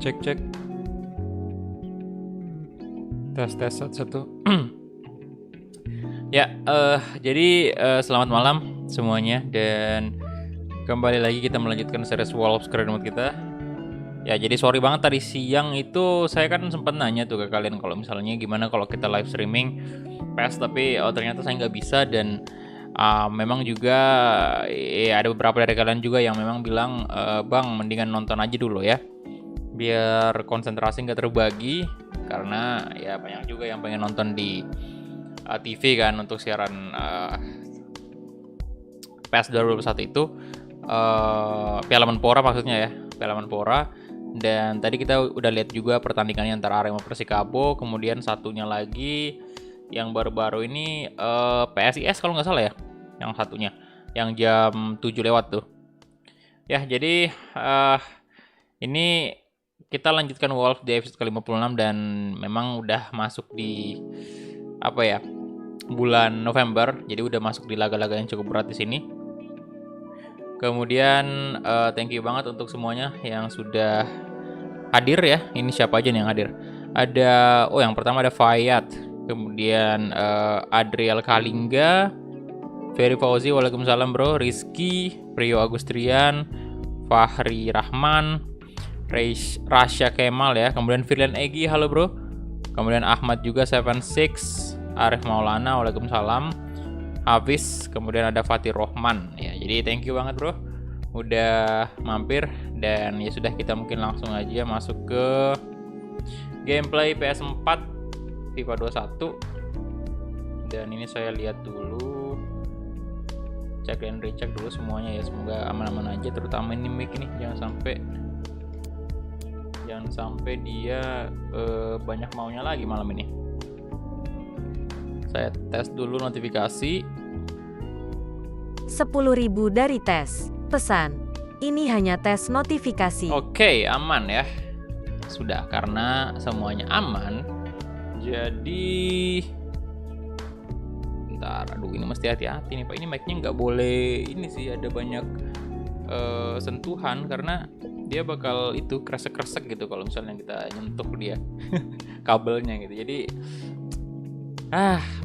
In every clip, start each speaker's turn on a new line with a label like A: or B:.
A: Cek cek. Tes satu. Ya, jadi selamat malam semuanya dan kembali lagi kita melanjutkan series Wolves Career Mode kita. Ya, jadi sorry banget tadi siang itu saya kan sempat nanya tuh ke kalian kalau misalnya gimana kalau kita live streaming PES, tapi ternyata saya nggak bisa dan memang juga ada beberapa dari kalian juga yang memang bilang bang mendingan nonton aja dulu ya biar konsentrasi nggak terbagi karena ya banyak juga yang pengen nonton di TV kan untuk siaran PES 2021 itu Piala Menpora maksudnya ya, Piala Menpora. Dan tadi kita udah lihat juga pertandingannya antara Arema Persikabo, kemudian satunya lagi yang baru-baru ini PSIS kalau nggak salah ya, yang satunya yang jam 7 lewat tuh. Ya, jadi ini kita lanjutkan Wolf di episode ke-56 dan memang udah masuk di bulan November, jadi udah masuk di laga-laga yang cukup berat di sini. Kemudian thank you banget untuk semuanya yang sudah hadir ya. Ini siapa aja nih yang hadir? Ada yang pertama ada Fayat, kemudian Adriel Kalingga, Ferry Fauzi, waalaikumsalam bro, Rizky, Priyo Agustrian, Fahri Rahman, Rasya Kemal ya, kemudian Firlian Egi, halo bro, kemudian Ahmad juga 76, Arif Maulana, waalaikumsalam, Hafiz, kemudian ada Fatih Rohman ya. Jadi thank you banget bro udah mampir dan ya sudah, kita mungkin langsung aja masuk ke gameplay PS4 FIFA 21. Dan ini saya lihat dulu, cek dan recheck dulu semuanya ya, semoga aman-aman aja, terutama ini mic ini jangan sampai dia banyak maunya lagi malam ini. Saya tes dulu notifikasi.
B: 10.000 dari tes. Pesan, ini hanya tes notifikasi.
A: Oke, aman ya. Sudah, karena semuanya aman. Jadi bentar, aduh ini mesti hati-hati nih Pak. Ini mic-nya nggak boleh ini sih, ada banyak sentuhan karena dia bakal itu kresek-kresek gitu kalau misalnya kita nyentuh dia kabelnya gitu. Jadi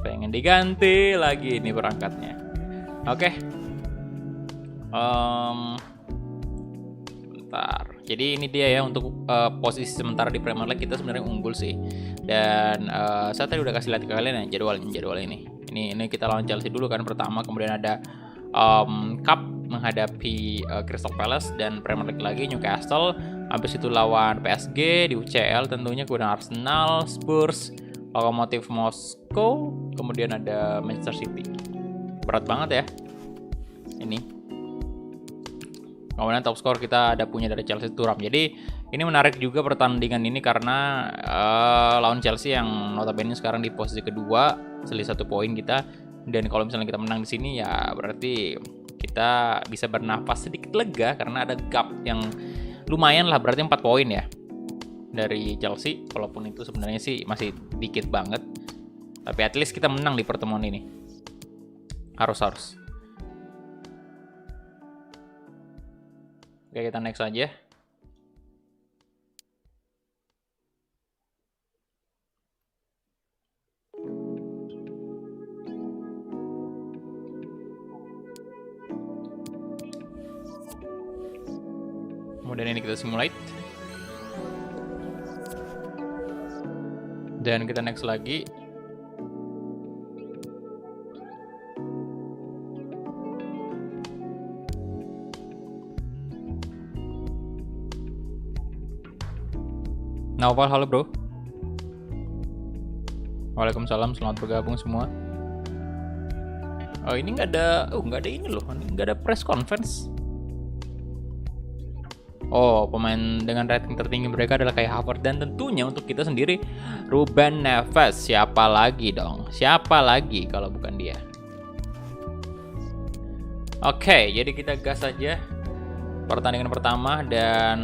A: pengen diganti lagi ini perangkatnya. Oke. Bentar. Jadi ini dia ya untuk posisi sementara di Premier League kita sebenarnya unggul sih. Dan saya tadi udah kasih lihat ke kalian ya jadwal ini. Ini kita lawan Chelsea dulu kan pertama, kemudian ada Cup menghadapi Crystal Palace dan Premier League lagi Newcastle. Habis itu lawan PSG di UCL tentunya, kemudian Arsenal, Spurs, Lokomotiv Moskow, kemudian ada Manchester City. Berat banget ya ini. Kemudian top skor kita ada punya dari Chelsea Thuram. Jadi ini menarik juga pertandingan ini karena lawan Chelsea yang notabene sekarang di posisi kedua, selisih 1 poin kita. Dan kalau misalnya kita menang di sini ya berarti kita bisa bernafas sedikit lega karena ada gap yang lumayan lah, berarti 4 poin ya dari Chelsea, walaupun itu sebenarnya sih masih dikit banget, tapi at least kita menang di pertemuan ini. Harus. Oke, kita next aja. Kemudian ini kita simulate. Dan kita next lagi. Naufal, halo bro. Waalaikumsalam, selamat bergabung semua. Oh ini nggak ada ini loh, nggak ada press conference. Pemain dengan rating tertinggi mereka adalah Kai Havertz dan tentunya untuk kita sendiri Ruben Neves. Siapa lagi dong? Siapa lagi kalau bukan dia? Oke, jadi kita gas aja pertandingan pertama dan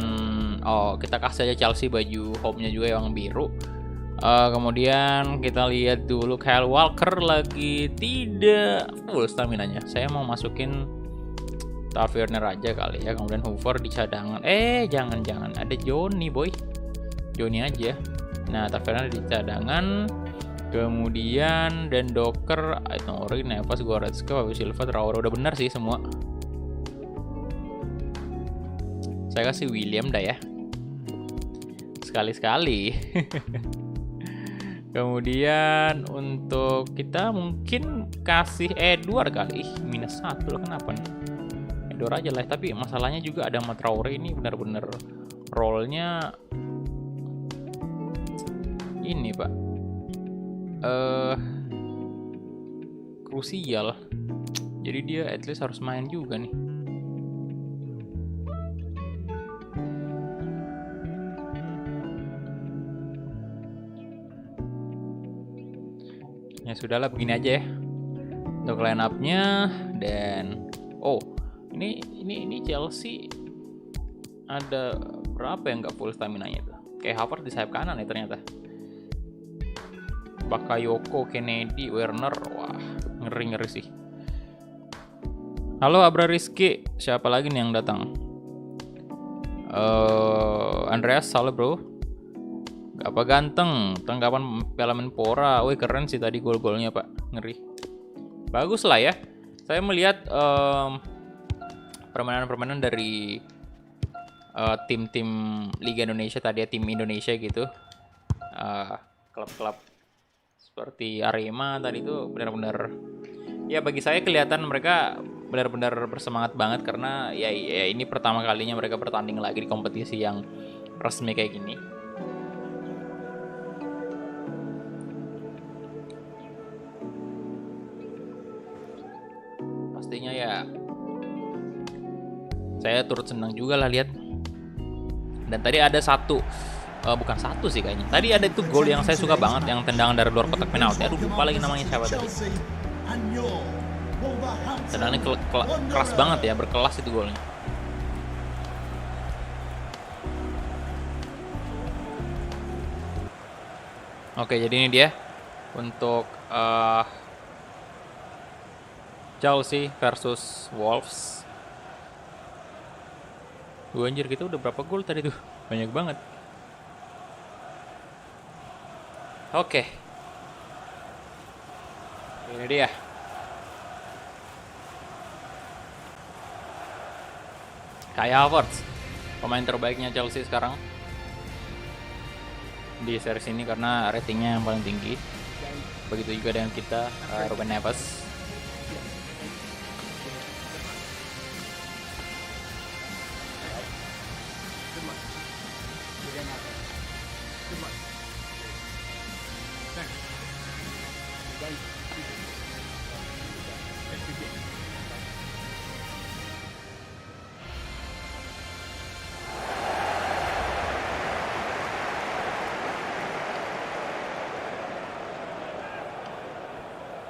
A: kita kasih aja Chelsea baju home-nya juga yang biru. Kemudian kita lihat dulu Kyle Walker lagi tidak full stamina-nya. Saya mau masukin Taverner aja kali ya, kemudian Hoover di cadangan. Jangan ada Johnny boy. Joni aja. Nah, Taverna di cadangan. Kemudian dan Docker, Aitnori, Nevas, Goretzka, Fabio Silva, Traore. Udah benar sih semua. Saya kasih William dah ya. Sekali-sekali. Kemudian untuk kita mungkin kasih Edward kali. -1 loh, kenapa nih? Edward aja lah. Tapi masalahnya juga ada Traore ini benar-benar role-nya ini Pak. Krusial. Jadi dia at least harus main juga nih. Ya sudahlah, begini aja ya untuk line up-nya. Dan ini Chelsea ada berapa yang nggak full stamina-nya tuh? Kayak Havertz di sayap kanan ya ternyata. Bakayoko, Kennedy, Werner, wah ngeri sih. Halo Abra Rizky, siapa lagi nih yang datang? Andreas, halo bro. Apa ganteng, tanggapan Piala Menpora. Wih keren sih tadi gol-golnya Pak, ngeri. Bagus lah ya. Saya melihat permainan-permainan dari tim-tim Liga Indonesia tadi ya, tim Indonesia gitu. Klub-klub seperti Arema tadi itu benar-benar ya, bagi saya kelihatan mereka benar-benar bersemangat banget karena ya ini pertama kalinya mereka bertanding lagi di kompetisi yang resmi kayak gini. Pastinya ya saya turut senang juga lah lihat. Dan tadi ada bukan satu sih kayaknya. Tadi ada itu gol yang saya suka banget, yang tendangan dari luar kotak penalti. Aduh lupa lagi namanya siapa tadi. Tendangannya keras banget ya, berkelas itu golnya. Oke, jadi ini dia untuk Chelsea versus Wolves. Anjir, kita udah berapa gol tadi tuh? Banyak banget. Oke. Ini dia. Kai Havertz, pemain terbaiknya Chelsea sekarang di series ini karena ratingnya yang paling tinggi. Begitu juga dengan kita, Ruben Neves.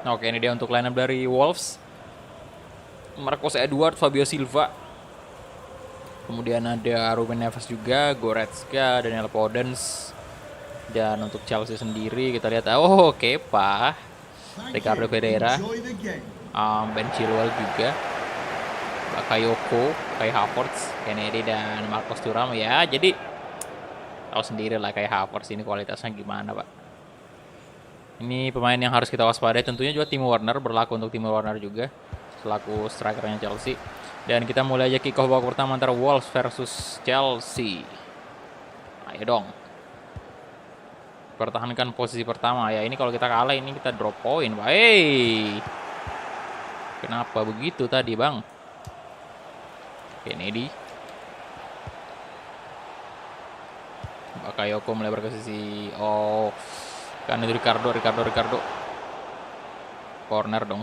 A: Oke, ini dia untuk lineup dari Wolves. Marcus Edward, Fabio Silva. Kemudian ada Ruben Neves juga, Goretzka, Daniel Podence. Dan untuk Chelsea sendiri kita lihat, Kepa, Ricardo Pereira, Ben Chilwell juga, Bakayoko, Kai Havertz, Kennedy, dan Marcos Thuram ya. Jadi tahu sendiri lah Kai Havertz ini kualitasnya gimana Pak. Ini pemain yang harus kita waspadai. Tentunya juga Timo Werner, berlaku untuk Timo Werner juga selaku strikernya Chelsea. Dan kita mulai aja kick off babak pertama antara Wolves versus Chelsea. Ayo dong, pertahankan posisi pertama ya. Ini kalau kita kalah ini kita drop point. Kenapa begitu tadi bang? Kennedy, Bakayoko melebar ke sisi. Kan itu Ricardo. Corner dong.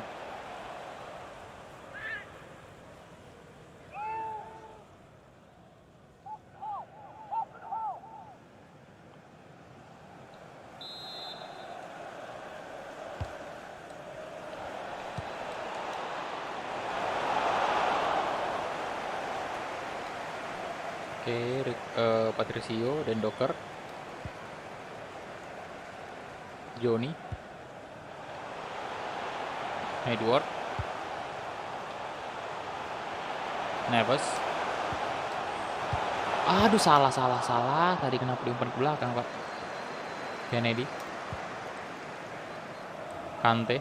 A: Oke, Patricio dan Docker. Joni, Edward, Neves, Aduh, salah. Tadi kenapa diumpan ke belakang, Pak? Kennedy. Kante.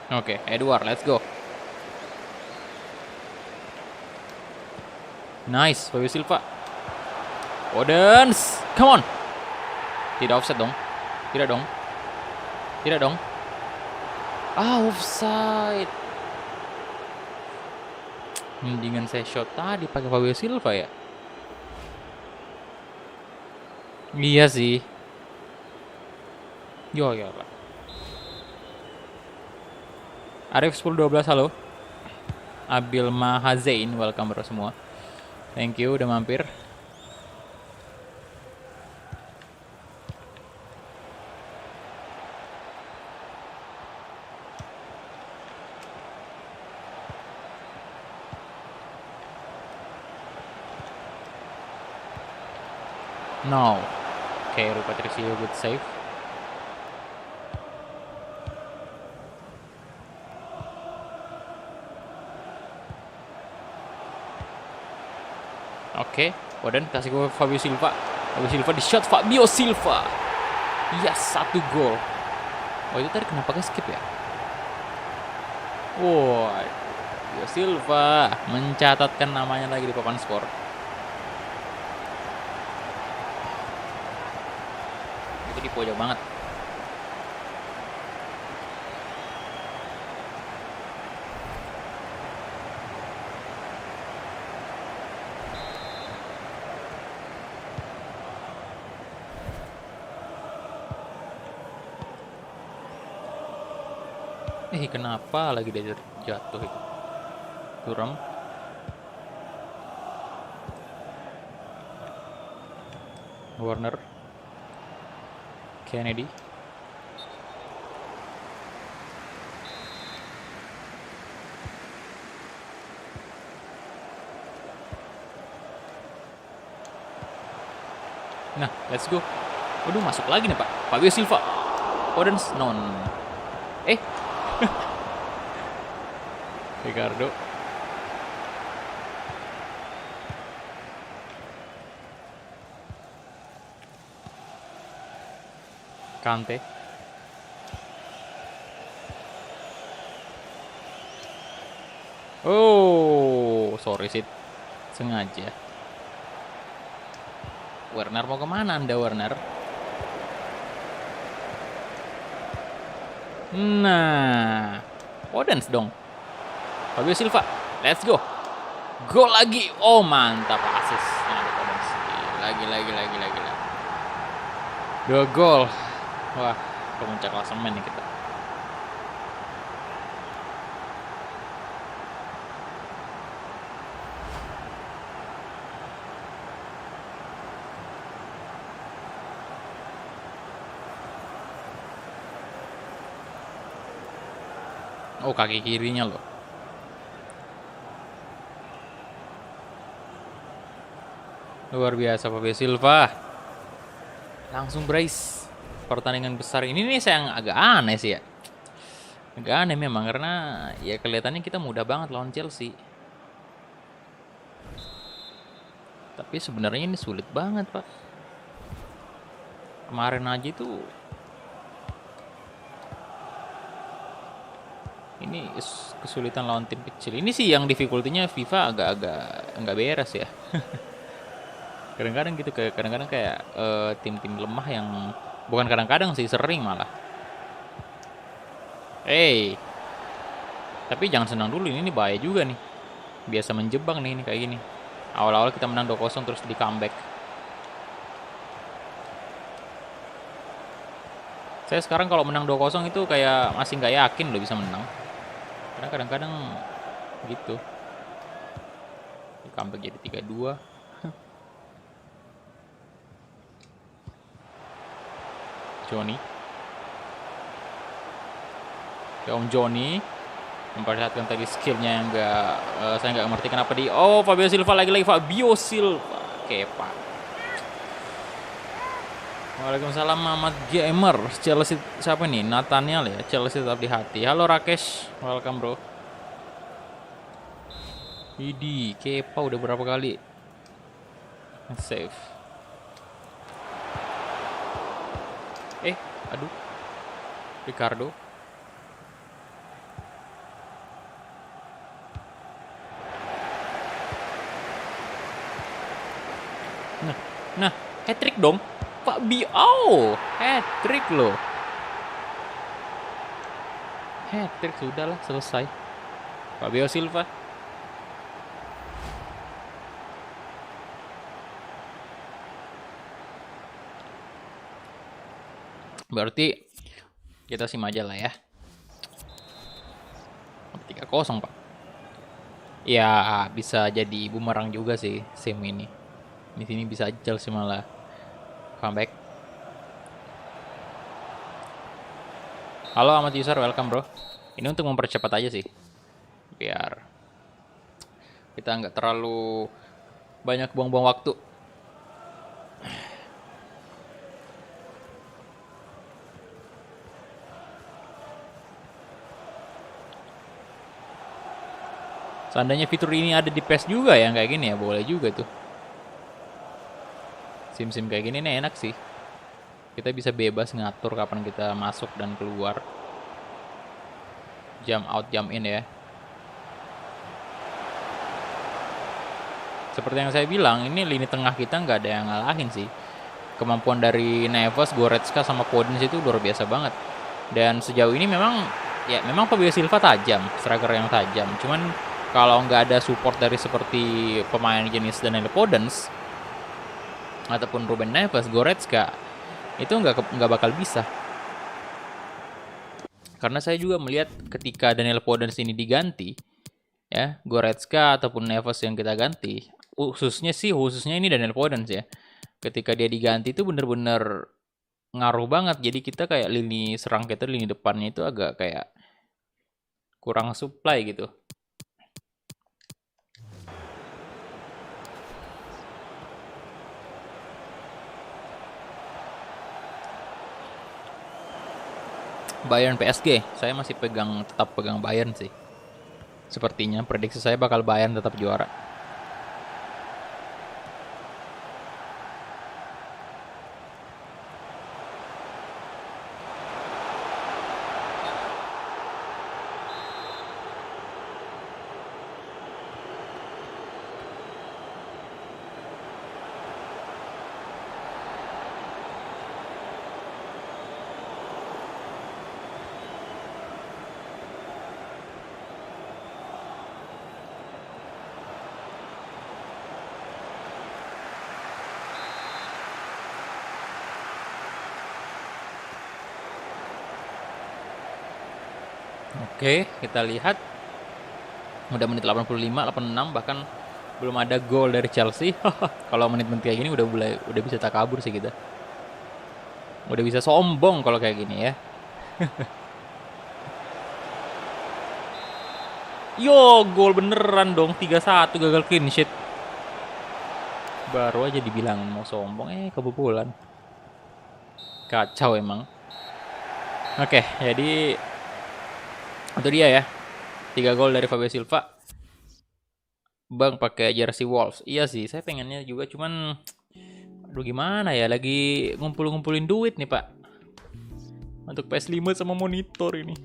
A: Oke, Edward, let's go. Nice, Fabio Silva. Odens, come on. Tidak offset dong. Tidak dong. Offside. Mendingan saya shot tadi pakai Fabio Silva ya. Iya sih. Yo Pak. Arif 1012, halo. Abil Mahazain, welcome bro semua. Thank you udah mampir. No. Oke, Rui Patricio good save. Oke, Oden kasih ke Fabio Silva. Fabio Silva di shot Fabio Silva. Yes, 1 gol. Oh, itu tadi kenapa ke skip ya? Wow, Fabio Silva mencatatkan namanya lagi di papan skor. Itu di pojok banget. Kenapa lagi dia jatuh itu? Turam. Warner. Kennedy. Nah, let's go. Waduh, masuk lagi nih Pak. Fabio Silva. Odens non. Ricardo. Kante. Oh, sorry sih. Sengaja. Werner mau kemana Anda, Werner? Nah, Odens dong. Fabio Silva, let's go. Gol lagi. Oh, mantap asis. Lagi. 2 gol. Wah, pemuncak klasemen nih kita. Oh, kaki kirinya loh. Luar biasa Fabio Silva. Langsung brace. Pertandingan besar ini nih saya agak aneh sih ya. Agak aneh memang karena ya kelihatannya kita mudah banget lawan Chelsea. Tapi sebenarnya ini sulit banget, Pak. Kemarin aja itu ini kesulitan lawan tim kecil. Ini sih yang difficulty-nya FIFA agak-agak nggak beres ya. Kadang-kadang gitu, kadang-kadang kayak tim-tim lemah yang bukan kadang-kadang sih, sering malah. Tapi jangan senang dulu, ini bahaya juga nih. Biasa menjebak nih ini kayak gini. Awal-awal kita menang 2-0 terus di comeback. Saya sekarang kalau menang 2-0 itu kayak masih nggak yakin loh bisa menang. Karena kadang-kadang gitu. Di comeback jadi 3-2. Johnny. Ya Om Johnny. Memperlihatkan tadi skillnya yang saya nggak ngerti kenapa di. Oh, Fabio Silva lagi-lagi, Fabio Silva. Kepa. Waalaikumsalam Muhammad Gamer. Chelsea siapa nih? Nathaniel ya. Chelsea tetap di hati. Halo Rakesh, welcome bro. Idi, Kepa udah berapa kali save? Aduh, Ricardo. Nah, hat-trick dong. Fabio, hat-trick loh. Hat-trick sudahlah, selesai. Fabio Silva. Berarti kita sim aja lah ya. 3-0, Pak. Ya, bisa jadi bumerang juga sih sim ini. Di sini bisa aja Chelsea malah comeback. Halo Ahmad User, welcome bro. Ini untuk mempercepat aja sih, biar kita nggak terlalu banyak buang-buang waktu. Seandainya fitur ini ada di PES juga yang kayak gini ya, boleh juga tuh. Sim-sim kayak gini nih enak sih. Kita bisa bebas ngatur kapan kita masuk dan keluar. Jump out, jump in ya. Seperti yang saya bilang, ini lini tengah kita nggak ada yang ngalahin sih. Kemampuan dari Neves, Goretzka, sama Podence itu luar biasa banget. Dan sejauh ini memang Fabio Silva tajam, striker yang tajam. Cuman kalau nggak ada support dari seperti pemain jenis Daniel Podence ataupun Ruben Neves, Goretzka, itu nggak bakal bisa. Karena saya juga melihat ketika Daniel Podence ini diganti, ya Goretzka ataupun Neves yang kita ganti, khususnya ini Daniel Podence ya, ketika dia diganti itu bener-bener ngaruh banget. Jadi kita kayak lini serang kita, lini depannya itu agak kayak kurang supply gitu. Bayern PSG, saya masih tetap pegang Bayern sih. Sepertinya prediksi saya bakal Bayern tetap juara. Oke, kita lihat. Udah menit 85, 86, bahkan belum ada gol dari Chelsea. Kalau menit-menit kayak gini udah bisa takabur sih kita. Udah bisa sombong kalau kayak gini ya. Yo, gol beneran dong, 3-1, gagal clean sheet. Baru aja dibilang mau sombong, kebobolan. Kacau emang. Oke, jadi itu dia ya. 3 gol dari Fabio Silva. Bang pakai jersey Wolves. Iya sih, saya pengennya juga, cuman aduh gimana ya, lagi ngumpulin duit nih, Pak. Untuk PS5 sama monitor ini.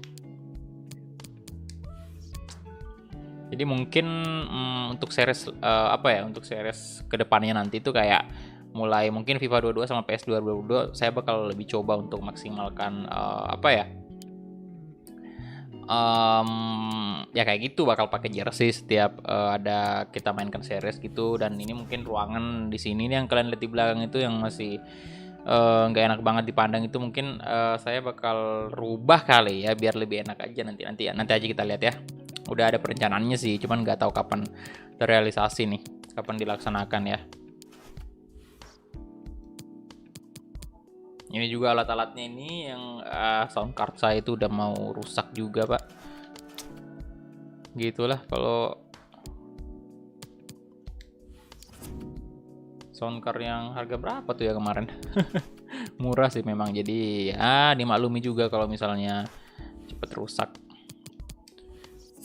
A: Jadi mungkin untuk series untuk series kedepannya nanti itu kayak mulai mungkin FIFA 22 sama PS2 2022 saya bakal lebih coba untuk maksimalkan ya kayak gitu, bakal pakai jersey setiap ada kita mainkan series gitu. Dan ini mungkin ruangan di sini nih yang kalian lihat di belakang itu yang masih nggak enak banget dipandang, itu mungkin saya bakal rubah kali ya biar lebih enak aja. Nanti aja kita lihat ya. Udah ada perencanaannya sih, cuman nggak tahu kapan terrealisasi nih, kapan dilaksanakan ya. Ini juga alat-alatnya ini yang sound card saya itu udah mau rusak juga, Pak. gitulah kalau soundcard yang harga berapa tuh ya kemarin. Murah sih memang, jadi ya dimaklumi juga kalau misalnya cepet rusak.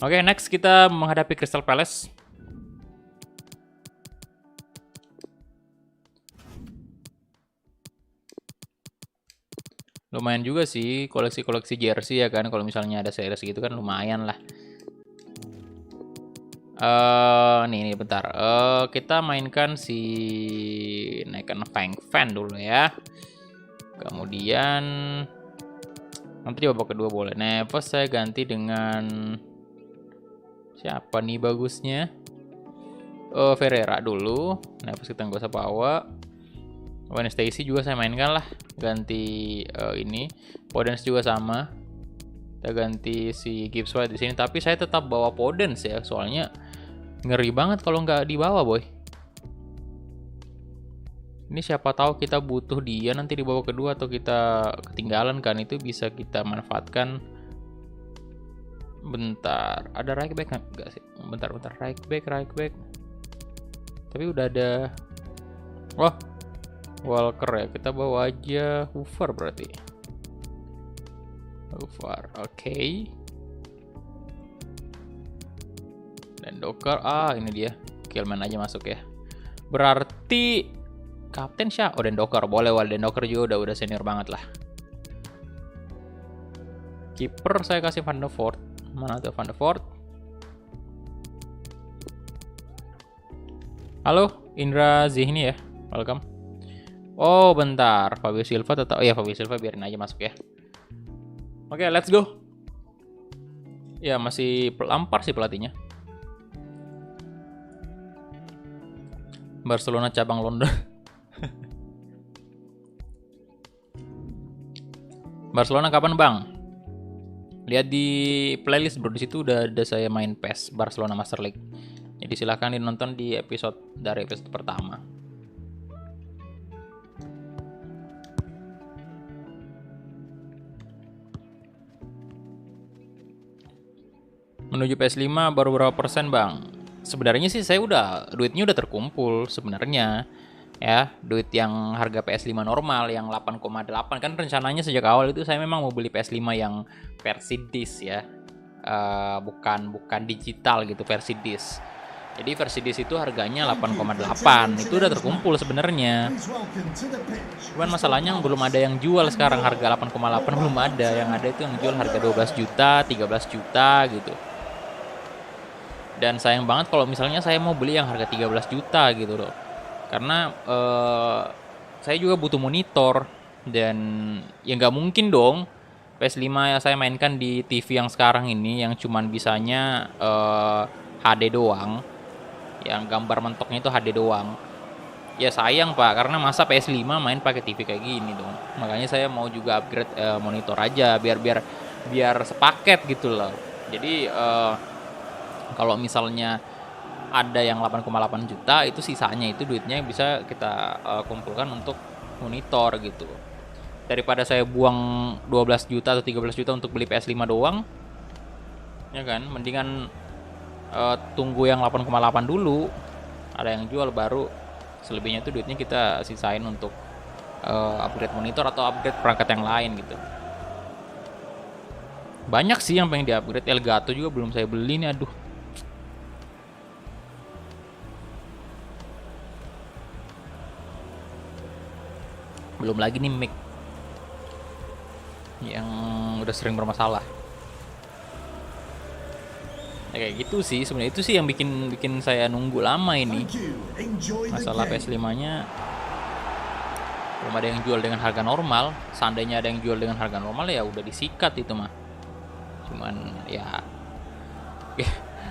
A: Oke, next kita menghadapi Crystal Palace. Lumayan juga sih koleksi-koleksi jersey ya kan, kalau misalnya ada series gitu kan lumayan lah. Nih bentar. Kita mainkan si naikkan Fang Fan dulu ya. Kemudian nanti di babak kedua boleh. Neves saya ganti dengan siapa nih bagusnya? Ferreira dulu. Neves kita nggak usah bawa. Wayne Stacy juga saya mainkan lah, ganti ini. Podence juga sama, kita ganti si Gibbs White di sini. Tapi saya tetap bawa Podence ya, soalnya ngeri banget kalau nggak dibawa boy. Ini siapa tahu kita butuh dia nanti di babak kedua atau kita ketinggalan kan, itu bisa kita manfaatkan. Bentar, ada right back nggak sih? Bentar, right back. Tapi udah ada. Wah, Walker ya, kita bawa aja Hoover berarti. Hoover, oke. Dan Docker, ini dia. Killman aja masuk ya. Berarti kapten siapa? Oh, dan Docker boleh, Dan Docker juga udah senior banget lah. Kiper saya kasih Van de Voort. Mana tuh Van de Voort? Halo, Indra Zihni ya. Welcome. Oh bentar, Fabio Silva tetap. Oh ya, Fabio Silva biarin aja masuk ya. Oke, let's go. Ya masih Lampard sih pelatihnya. Barcelona cabang London. Barcelona kapan bang? Lihat di playlist bro, di situ udah ada saya main PES Barcelona Master League. Jadi silahkan dinonton di episode pertama. Menuju PS5 baru berapa persen bang? Sebenarnya sih saya duitnya udah terkumpul sebenarnya. Ya, duit yang harga PS5 normal yang 8,8 kan rencananya sejak awal itu saya memang mau beli PS5 yang versi disc ya. Bukan digital gitu, versi disc. Jadi versi disc itu harganya 8,8. Itu udah terkumpul sebenarnya. Cuman masalahnya belum ada yang jual sekarang, harga 8,8 belum ada. Yang ada itu yang jual harga 12 juta, 13 juta gitu. Dan sayang banget kalau misalnya saya mau beli yang harga 13 juta gitu loh. Karena saya juga butuh monitor. Dan ya nggak mungkin dong PS5 yang saya mainkan di TV yang sekarang ini yang cuman bisanya HD doang. Yang gambar mentoknya itu HD doang. Ya sayang pak, karena masa PS5 main pakai TV kayak gini dong. Makanya saya mau juga upgrade monitor aja biar sepaket gitu loh. Jadi kalau misalnya ada yang 8,8 juta, itu sisanya itu duitnya bisa kita kumpulkan untuk monitor gitu. Daripada saya buang 12 juta atau 13 juta untuk beli PS5 doang, ya kan, mendingan tunggu yang 8,8 dulu, ada yang jual baru selebihnya itu duitnya kita sisain untuk upgrade monitor atau upgrade perangkat yang lain gitu. Banyak sih yang pengen di upgrade. Elgato juga belum saya beli nih, aduh. Belum lagi nih mic yang udah sering bermasalah. Ya, kayak gitu sih sebenarnya, itu sih yang bikin saya nunggu lama ini. Masalah PS5-nya belum ada yang jual dengan harga normal. Seandainya ada yang jual dengan harga normal ya udah disikat itu mah. Cuman ya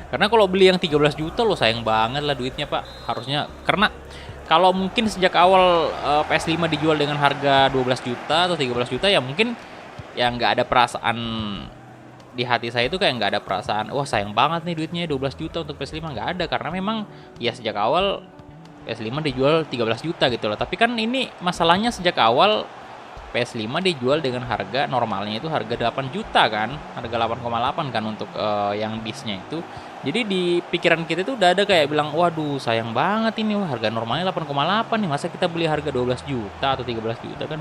A: karena kalau beli yang 13 juta loh sayang banget lah duitnya pak. Harusnya, karena kalau mungkin sejak awal PS5 dijual dengan harga 12 juta atau 13 juta ya mungkin ya nggak ada perasaan di hati saya, itu kayak nggak ada perasaan wah sayang banget nih duitnya 12 juta untuk PS5, nggak ada. Karena memang ya sejak awal PS5 dijual 13 juta gitu loh. Tapi kan ini masalahnya sejak awal PS5 dijual dengan harga normalnya itu harga 8 juta kan, harga 8,8 kan untuk yang disc-nya itu. Jadi di pikiran kita itu udah ada kayak bilang, waduh sayang banget ini, wah, harga normalnya 8,8 nih, masa kita beli harga 12 juta atau 13 juta, kan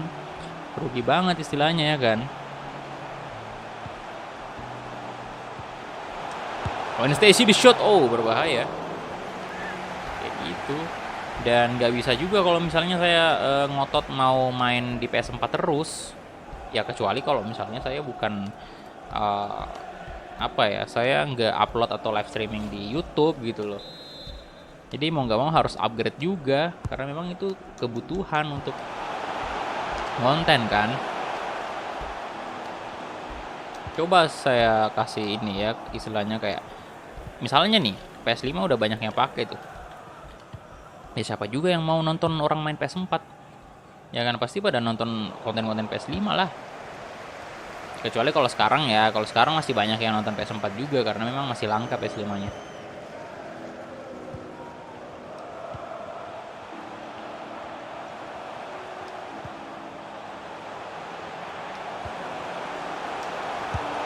A: rugi banget istilahnya ya kan. Gwen Stacy di shot, oh berbahaya kayak gitu. Dan nggak bisa juga kalau misalnya saya ngotot mau main di PS4 terus ya, kecuali kalau misalnya saya bukan apa ya, saya nggak upload atau live streaming di YouTube gitu loh. Jadi mau nggak mau harus upgrade juga karena memang itu kebutuhan untuk konten kan. Coba saya kasih ini ya, istilahnya kayak misalnya nih PS5 udah banyak yang pakai tuh. Ya siapa juga yang mau nonton orang main PS4? Ya kan pasti pada nonton konten-konten PS5 lah. Kecuali kalau sekarang ya, kalau sekarang masih banyak yang nonton PS4 juga karena memang masih langka PS5-nya.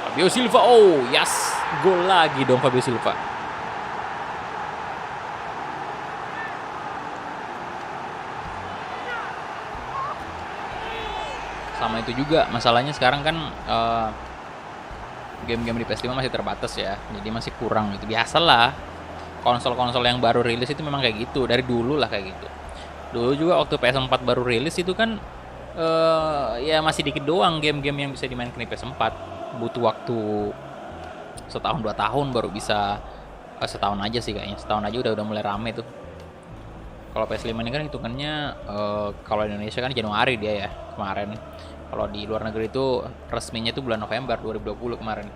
A: Fabio Silva, oh yes, gol lagi dong Fabio Silva. Sama itu juga masalahnya sekarang kan game-game di PS5 masih terbatas ya, jadi masih kurang gitu. Biasalah konsol-konsol yang baru rilis itu memang kayak gitu, dari dulu lah kayak gitu. Dulu juga waktu PS4 baru rilis itu kan ya masih dikit doang game-game yang bisa dimainkan di PS4. Butuh waktu setahun 2 tahun baru bisa, setahun aja sih kayaknya, setahun aja udah mulai rame tuh. Kalau PS5 ini kan hitungannya kalau Indonesia kan Januari dia ya kemarin. Kalau di luar negeri itu resminya itu bulan November 2020 kemarin.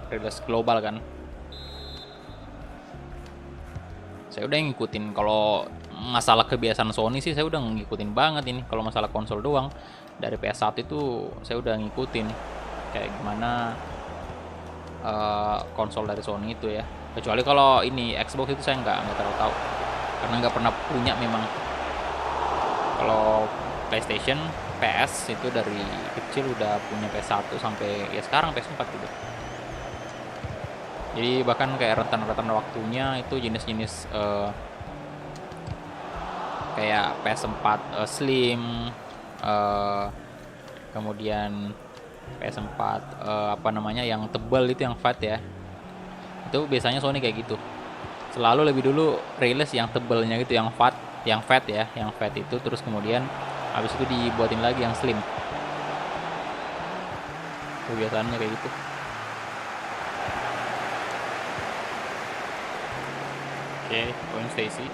A: Rilis global kan. Saya udah ngikutin, kalau masalah kebiasaan Sony sih saya udah ngikutin banget ini. Kalau masalah konsol doang, dari PS1 itu saya udah ngikutin kayak gimana konsol dari Sony itu ya. Kecuali kalau ini Xbox itu saya nggak terlalu tahu karena nggak pernah punya memang. Kalau PlayStation, PS itu dari kecil udah punya PS1 sampai ya sekarang PS4 gitu. Jadi bahkan kayak rentan-rentan waktunya itu jenis-jenis kayak PS4 Slim, kemudian PS4 apa namanya yang tebal itu, yang fat ya. Itu biasanya Sony kayak gitu. Selalu lebih dulu rilis yang tebelnya gitu, yang fat ya, yang fat itu, terus kemudian habis itu dibuatin lagi yang slim. Kebiasaannya kayak gitu. Oke, Gwen Stacy.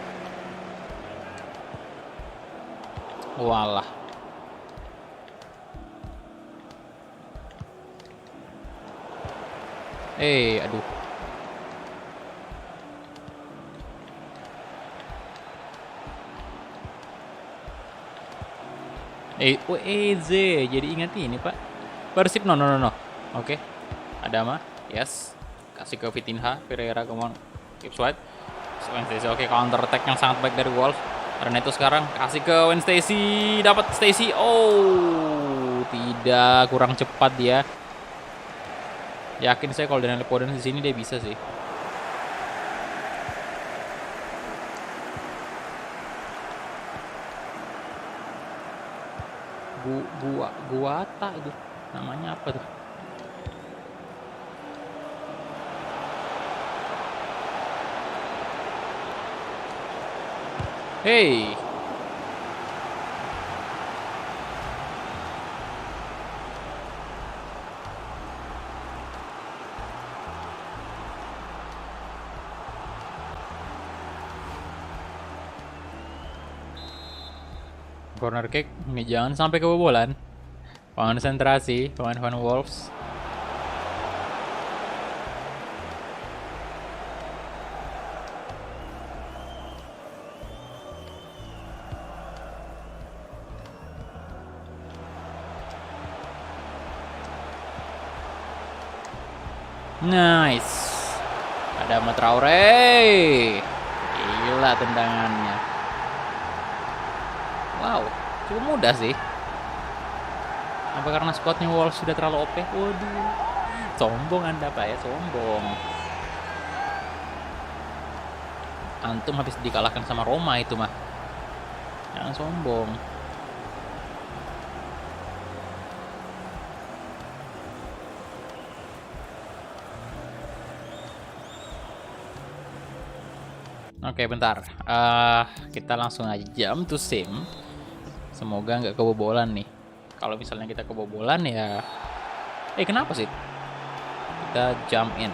A: Walah. Aduh. EZ, jadi ingat ini Pak. Persib, no. Oke. Adama, yes. Kasih ke Vitinha, Pereira, come on. Keep swipe. Gwen Stacy, oke, counter attack yang sangat baik dari Wolves. Reneto sekarang kasih ke Gwen Stacy, dapat Stacy. Oh, tidak, kurang cepat dia. Yakin saya kalau Daniel Foden di sini dia bisa sih. Guata itu namanya apa tuh? Hey. Corner kick, ini jangan sampai kebobolan. Konsentrasi pemain Wolves. Nice. Ada Ahmad Traore. Gila tendangannya. Wow, cukup mudah sih. Apa karena squadnya Wolves sudah terlalu OP? Waduh. Sombong Anda Pak ya, sombong. Antum habis dikalahkan sama Roma itu mah. Jangan sombong. Oke, bentar. Kita langsung aja jump to sim. Semoga nggak kebobolan nih. Kalau misalnya kita kebobolan ya... kenapa sih? Kita jump in.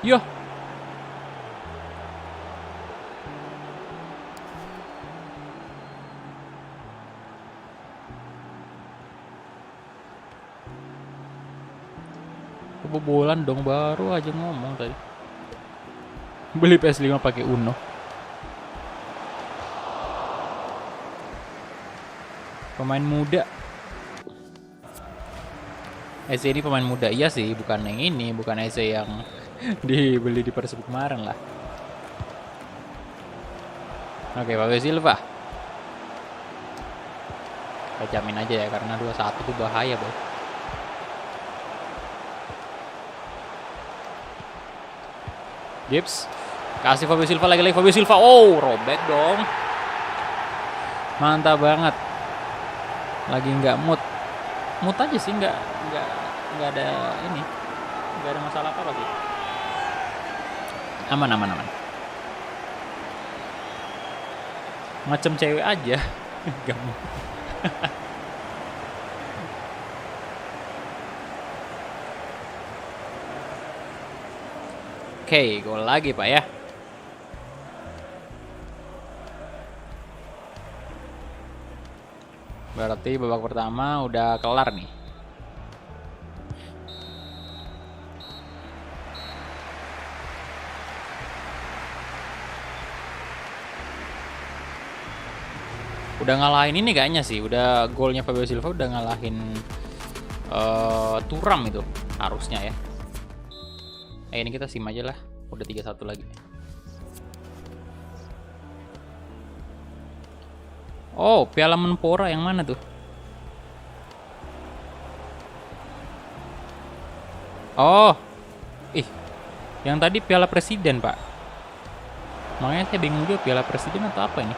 A: Yo. Kebobolan dong, baru aja ngomong tadi. Beli PS5 pakai Uno. Pemain muda. Eze ini pemain muda, iya sih, bukan yang ini, bukan Eze yang dibeli di Persib kemarin lah. Oke, Fabio Silva. Kita jamin aja ya, karena 2-1 itu bahaya, Boy. Gibbs. Kasih Fabio Silva lagi Fabio Silva. Oh, robek dong. Mantap banget. Lagi nggak mood. Mood aja sih, nggak ada ini. Nggak ada masalah apa sih. Aman. Macam cewek aja. Gampang. Oke, gol lagi Pak ya. Berarti babak pertama udah kelar nih. Udah ngalahin ini kayaknya sih. Udah golnya Fabio Silva udah ngalahin Thuram itu harusnya ya. Ini kita sim aja lah. Udah 3-1 lagi. Oh, Piala Menpora yang mana tuh? Oh. Yang tadi Piala Presiden, Pak. Makanya saya bingung juga Piala Presiden atau apa ini?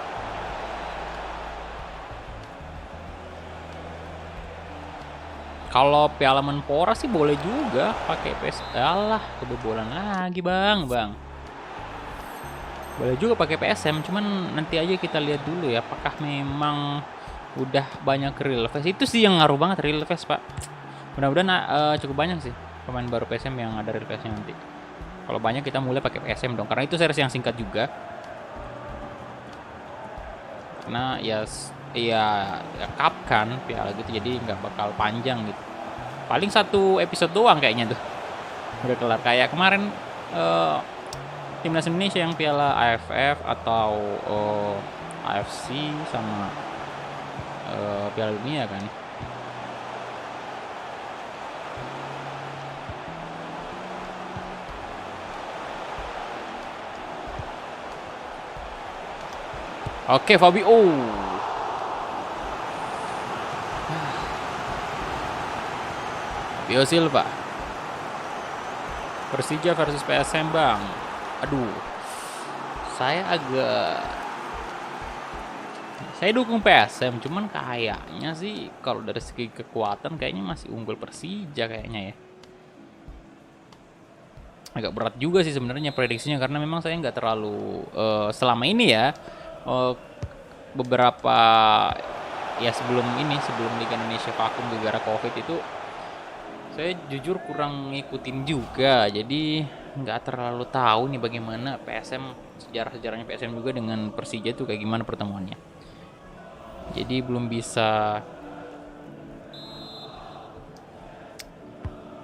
A: Kalau Piala Menpora sih boleh juga pakai PS. Alah, kebobolan lagi, Bang. Boleh juga pakai PSM, cuman nanti aja kita lihat dulu ya apakah memang udah banyak real face. Itu sih yang ngaruh banget real face, Pak. Mudah-mudahan cukup banyak sih pemain baru PSM yang ada real face-nya nanti. Kalau banyak kita mulai pakai PSM dong, karena itu series yang singkat juga. Karena ya cup kan piala gitu, jadi nggak bakal panjang gitu. Paling 1 episode doang kayaknya tuh udah kelar. Kayak kemarin timnas Indonesia yang piala AFF atau AFC sama piala dunia kan. Oke, Fabio. Fabio Silva. Persija versus PSM, Bang. Aduh. Saya dukung PSM, cuman kayaknya sih kalau dari segi kekuatan kayaknya masih unggul Persija kayaknya ya. Agak berat juga sih sebenarnya prediksinya, karena memang saya nggak terlalu selama ini ya. Beberapa ya sebelum Liga Indonesia vakum gara-gara Covid itu saya jujur kurang ngikutin juga, jadi nggak terlalu tahu nih bagaimana PSM, sejarahnya PSM juga dengan Persija itu kayak gimana pertemuannya. Jadi belum bisa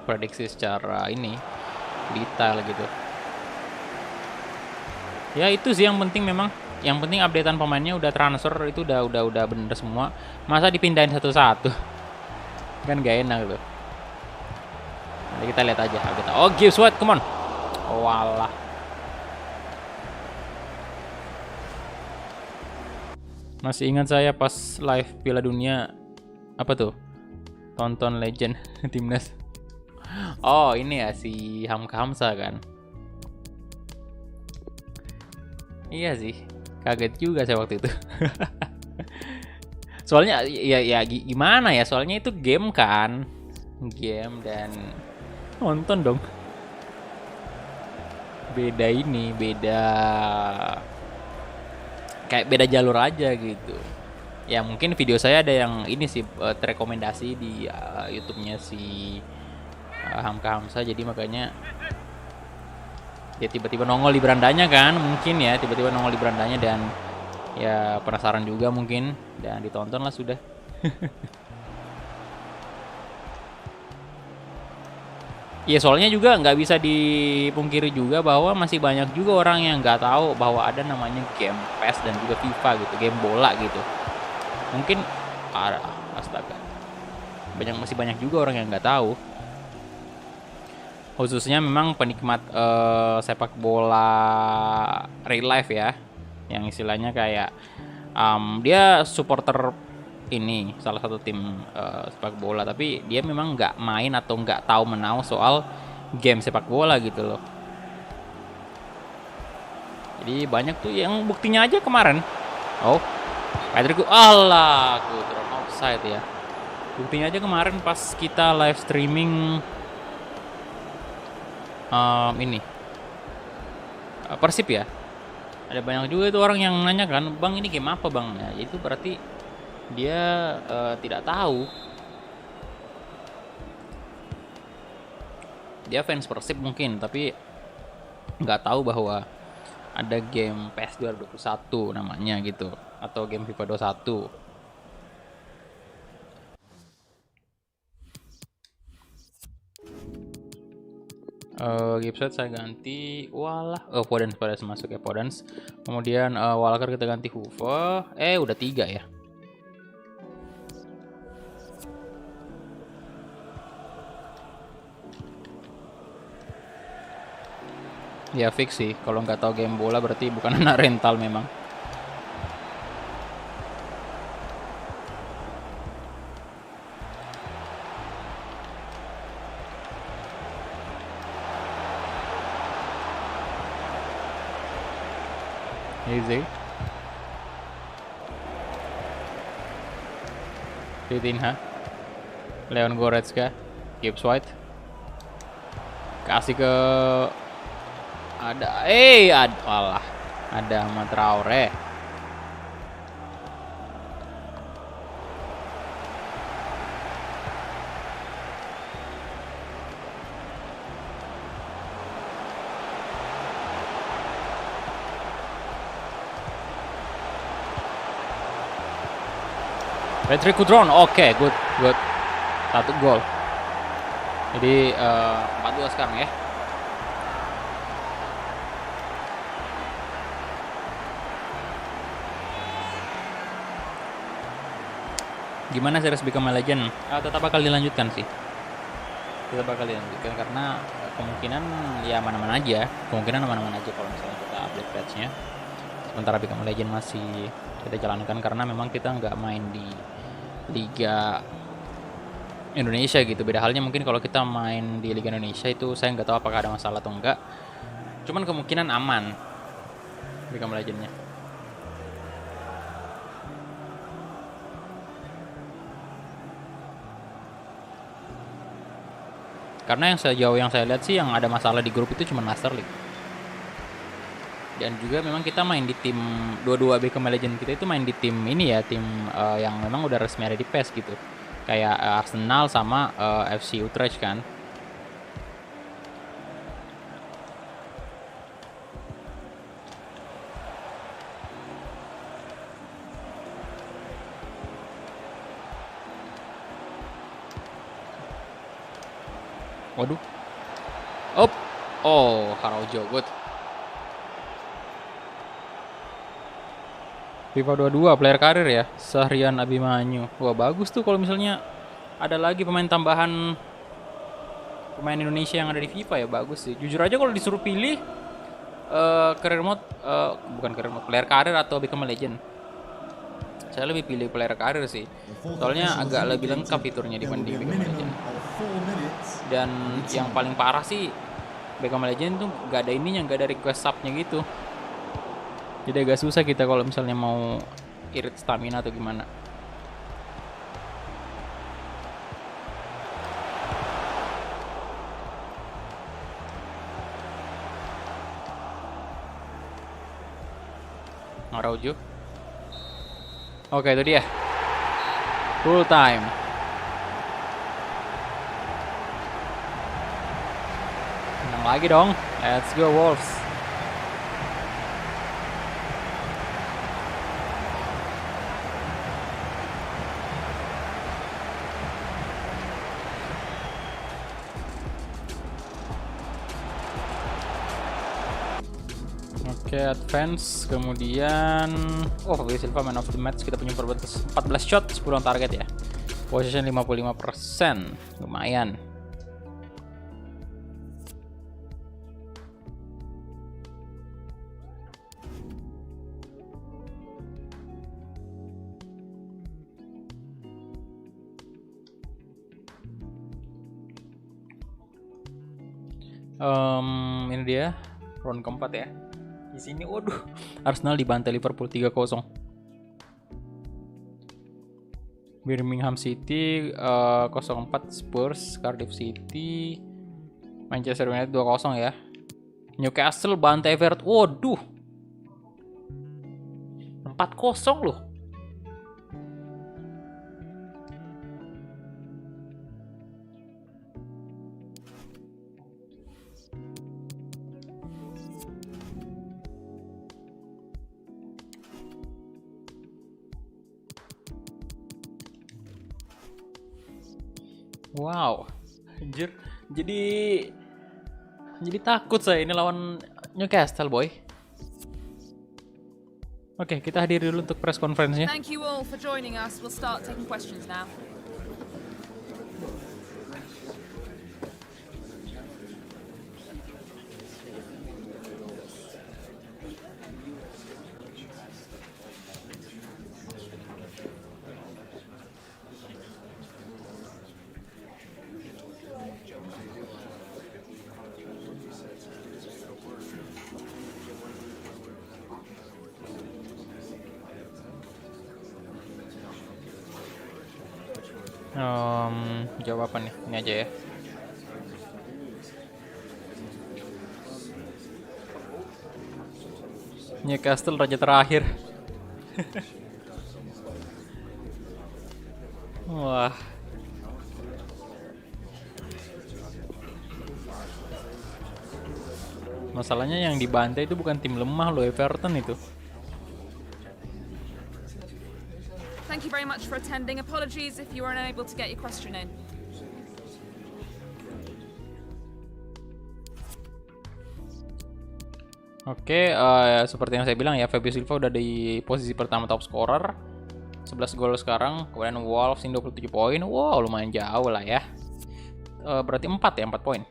A: prediksi secara detail gitu. Ya itu sih yang penting memang. Yang penting updatean pemainnya udah transfer itu udah bener semua. Masa dipindahin satu-satu? Kan gak enak tuh. Nanti kita lihat aja update. Oh, Gibbs, what? Come on. Oh, walah. Masih ingat saya pas live Piala Dunia apa tuh? Tonton legend timnas. Oh, ini ya si Hamka Hamzah kan. Iya sih. Kaget juga saya waktu itu. Soalnya ya gimana ya? Soalnya itu game kan. Game dan nonton dong. Beda kayak beda jalur aja gitu. Ya mungkin video saya ada yang ini sih terrekomendasi di YouTube-nya si Hamka Hamzah, jadi makanya dia tiba-tiba nongol di berandanya kan, mungkin ya tiba-tiba nongol di berandanya dan ya penasaran juga mungkin dan ditonton lah sudah. Ya soalnya juga nggak bisa dipungkiri juga bahwa masih banyak juga orang yang nggak tahu bahwa ada namanya game PES dan juga FIFA gitu, game bola gitu. Mungkin astaga, masih banyak juga orang yang nggak tahu. Khususnya memang penikmat sepak bola real life ya, yang istilahnya kayak dia supporter ini salah satu tim sepak bola, tapi dia memang nggak main atau nggak tahu menau soal game sepak bola gitu loh. Jadi banyak tuh yang buktinya aja kemarin. Oh, Patrick, Allah, aku drop offside ya. Buktinya aja kemarin pas kita live streaming ini Persib ya. Ada banyak juga itu orang yang nanya kan, "Bang, ini game apa, Bang?" Ya, itu berarti dia tidak tahu. Dia fans Persib mungkin, tapi nggak tahu bahwa ada game PES 2021 namanya gitu, atau game FIFA 21. Gipset saya ganti, walah, Podence masuk ya, Podence. Kemudian Walker kita ganti Hoover. Udah 3 ya. Ya fix sih, kalau nggak tahu game bola berarti bukan anak rental memang. Easy. Vitinha, Leon Goretzka, Gibbs White. Kasih ke ada Ahmad Traore. Patrick Kudron, oke, good. 1 gol. Jadi 4-2 sekarang ya. Gimana series Become a Legend? Tetap bakal dilanjutkan sih. Tetap bakal dilanjutkan karena kemungkinan ya aman-aman aja. Kemungkinan aman-aman aja kalau misalnya kita update patch-nya. Sementara Become a Legend masih kita jalankan karena memang kita nggak main di Liga Indonesia gitu. Beda halnya mungkin kalau kita main di Liga Indonesia itu saya nggak tahu apakah ada masalah atau enggak. Cuman kemungkinan aman Become a Legend-nya. Karena yang sejauh yang saya lihat sih yang ada masalah di grup itu cuma Master League. Dan juga memang kita main di tim dua Become a Legend kita itu main di tim ini ya, tim yang memang udah resmi ada di PES gitu. Kayak Arsenal sama FC Utrecht kan. Waduh. Oh, Araujo, good. FIFA 22 player karir ya, Sahrian Abimanyu. Wah, bagus tuh kalau misalnya ada lagi pemain tambahan pemain Indonesia yang ada di FIFA ya, bagus sih. Jujur aja kalau disuruh pilih career mode, bukan career mode, player karir atau Become a Legend. Saya lebih pilih player karir sih. Soalnya agak lebih lengkap fiturnya dibanding Beckham Legend. Dan yang paling parah sih Beckham Legend tuh gak ada ininya, gak ada request subnya gitu. Jadi agak susah kita kalau misalnya mau irit stamina atau gimana. Araujo. Oke, itu dia. Full time. Menang lagi dong. Let's go Wolves. Oke, advance, kemudian Fabio Silva man of the match, kita punya 14 shot, 10 on target ya. Possession 55%, lumayan. Ini dia round keempat ya. Di sini waduh, Arsenal dibantai Liverpool 3-0. Birmingham City 0-4 Spurs, Cardiff City, Manchester United 2-0 ya. Newcastle bantai Everton. Waduh. 4-0 loh. Wow, anjir. Jadi takut saya ini lawan Newcastle, boy. Oke, kita hadiri dulu untuk press conference-nya.
C: Thank you all for joining us. We'll start taking questions now.
A: Jawab apa nih? Ini aja ya. Newcastle raja terakhir. Wah. Masalahnya yang dibantai itu bukan tim lemah loh, Everton itu.
C: Thank you very much for attending. Apologies if you were unable to get your question in.
A: Oke, seperti yang saya bilang ya, Fabio Silva udah di posisi pertama top scorer, 11 gol sekarang. Kemudian Wolves 27 poin. Wow, lumayan jauh lah ya. Berarti 4 poin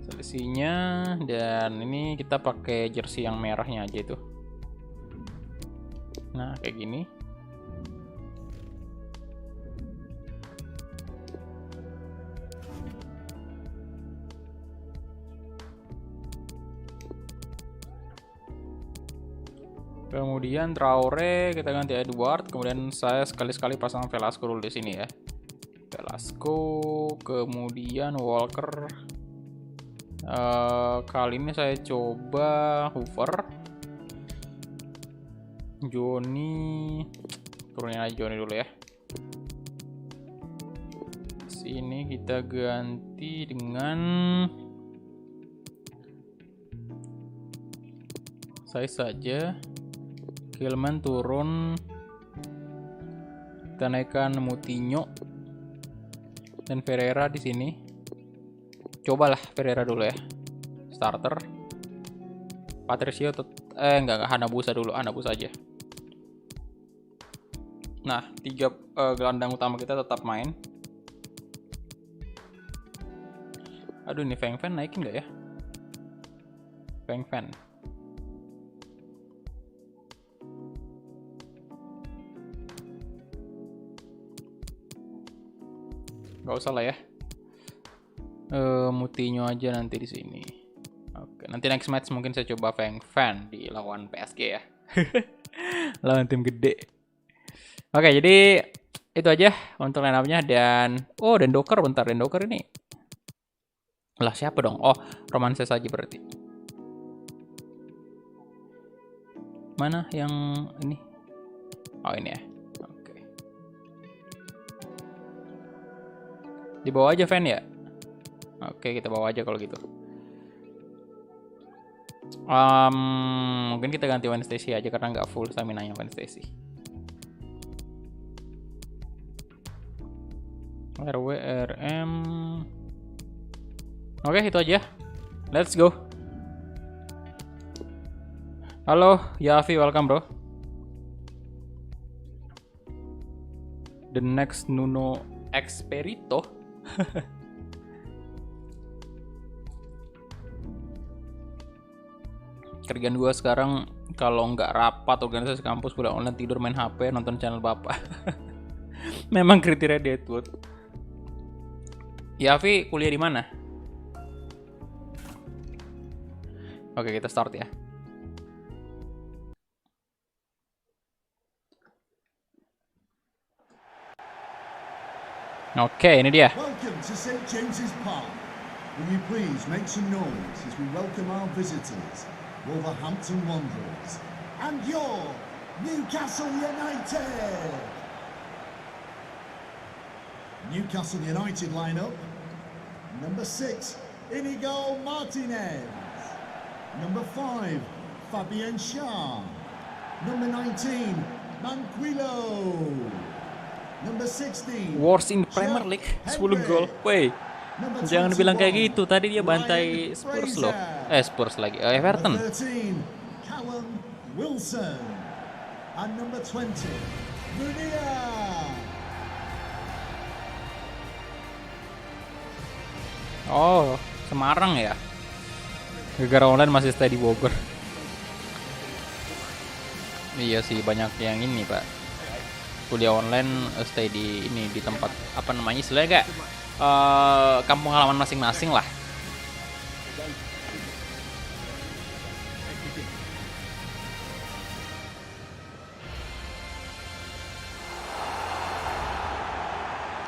A: selisihnya. Dan ini kita pakai jersey yang merahnya aja itu. Nah, kayak gini. Kemudian Traore kita ganti Edward, kemudian saya sekali-sekali pasang Velasco dulu di sini ya. Velasco, kemudian Walker. Kali ini saya coba Hoover. Johnny, turunin aja Johnny dulu ya. Sini kita ganti dengan saya saja. Gilman turun, kita naikkan Moutinho dan Ferreira di sini. Cobalah Ferreira dulu ya, starter. Patricio enggak Hanabusa dulu, Hanabusa aja. Nah, 3 gelandang utama kita tetap main. Aduh, ini Feng Fan naikin nggak ya? Feng Fan. Gak usah lah ya. Moutinho aja nanti di sini. Oke, nanti next match mungkin saya coba Feng Fan di lawan PSG ya. Lawan tim gede. Oke, jadi itu aja untuk line up-nya. Dan dan Docker, bentar, dan Docker ini lah siapa dong? Oh, Romanses aja berarti. Mana yang ini? Oh, ini ya. Oke. Dibawa aja Fan ya. Oke, kita bawa aja kalau gitu. Mungkin kita ganti Wednesday aja karena nggak full stamina-nya Wednesday. RW, RM. Oke, itu aja. Let's go. Halo, Yafi, welcome bro. The next Nuno Espirito. Kerjaan gue sekarang kalau nggak rapat organisasi kampus, pulang online, tidur, main HP, nonton channel bapak. Memang kriteria Deadwood. Ya, Avi kuliah di mana? Oke, kita start ya. Oke, ini dia.
D: Welcome to St. James's Park. Will you please make some noise as we welcome our visitors, Wolverhampton Wanderers, and your Newcastle United. Newcastle United lineup. Number 6, Inigo Martinez. Number 5, Fabian Schär. Number 19, Manquillo. Number 16,
A: Worst in Premier League, 10 gol. Wey, jangan bilang kayak gitu. Tadi dia bantai Spurs loh. Spurs lagi. Everton.
D: Number 13, Callum Wilson. And number 20, Munir.
A: Oh, Semarang ya. Gara-gara online masih stay di Bogor. Iya sih, banyak yang ini pak. Kuliah online stay di ini, di tempat apa namanya istilahnya kayak kampung halaman masing-masing lah.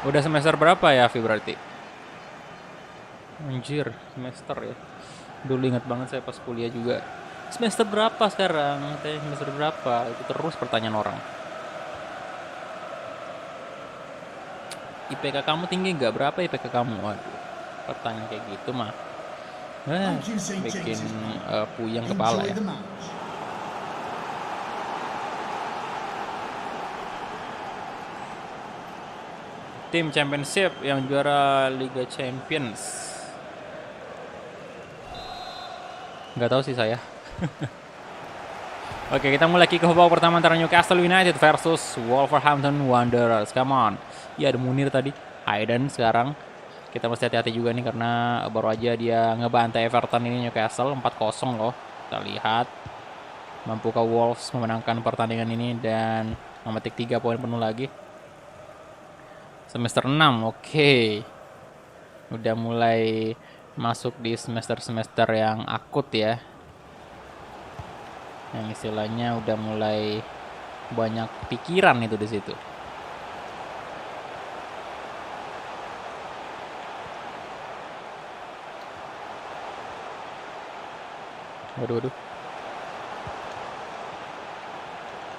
A: Udah semester berapa ya Avi berarti? Anjir, semester ya. Dulu ingat banget saya pas kuliah juga. Semester berapa sekarang? Semester berapa? Itu terus pertanyaan orang. IPK kamu tinggi nggak? Berapa IPK kamu? Waduh, pertanyaan kayak gitu mah bikin puyeng kepala ya. Tim Championship yang juara Liga Champions. Nggak tahu sih saya. Oke, kita mulai kick off babak pertama antara Newcastle United versus Wolverhampton Wanderers. Come on. Ya, ada Munir tadi. Hayden sekarang. Kita mesti hati-hati juga nih karena baru aja dia ngebantai Everton ini Newcastle 4-0 loh. Kita lihat. Mampukah Wolves memenangkan pertandingan ini dan memetik 3 poin penuh lagi. Semester 6, oke. Udah mulai masuk di semester-semester yang akut ya. Yang istilahnya udah mulai banyak pikiran itu di situ. Waduh.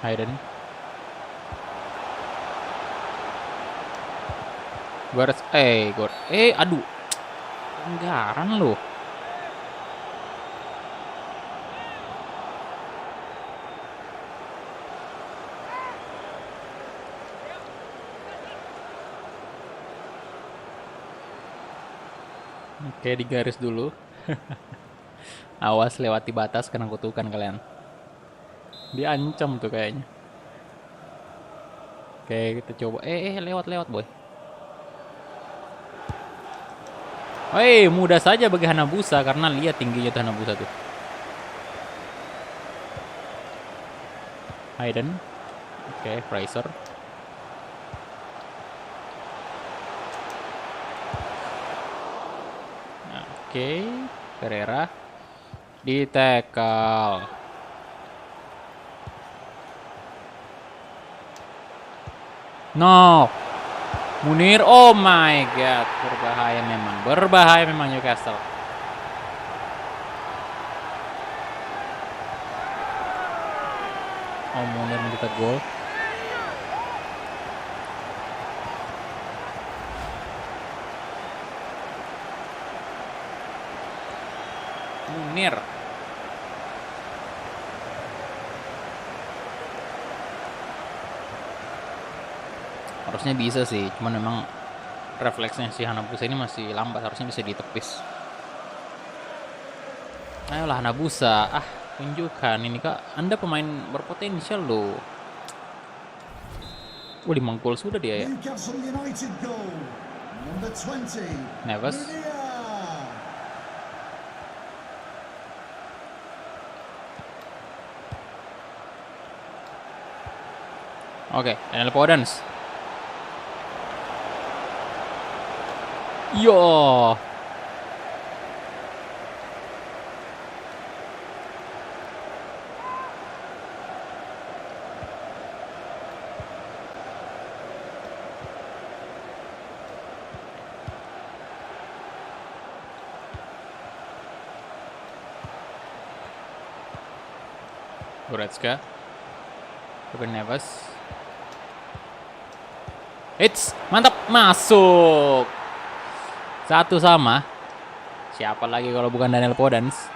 A: Hayden. Aduh. Pelanggaran loh. Oke, digaris dulu. Awas lewati batas kena kutukan kalian. Diancam tuh kayaknya. Oke, kita coba. Lewat boy. Mudah saja bagi Hanabusa karena lihat tingginya tuh Hanabusa tuh. Hayden. Oke, Fraser. Oke, Pereira di tackle. No, Munir, oh my god, berbahaya memang Newcastle. Oh, Munir mencetak gol. Munir. Harusnya bisa sih, cuman memang refleksnya si Hanabusa ini masih lambat, harusnya bisa ditepis. Ayolah Hanabusa, tunjukkan ini Kak, Anda pemain berpotensial loh. 5 gol sudah dia ya.
D: Newcastle United goal. Number 20.
A: Neves.
D: Munir.
A: Oke, Daniel Podence. Yo. Goretzka. Ruben Neves. Hits, mantap, masuk. 1-1. Siapa lagi kalau bukan Daniel Podence?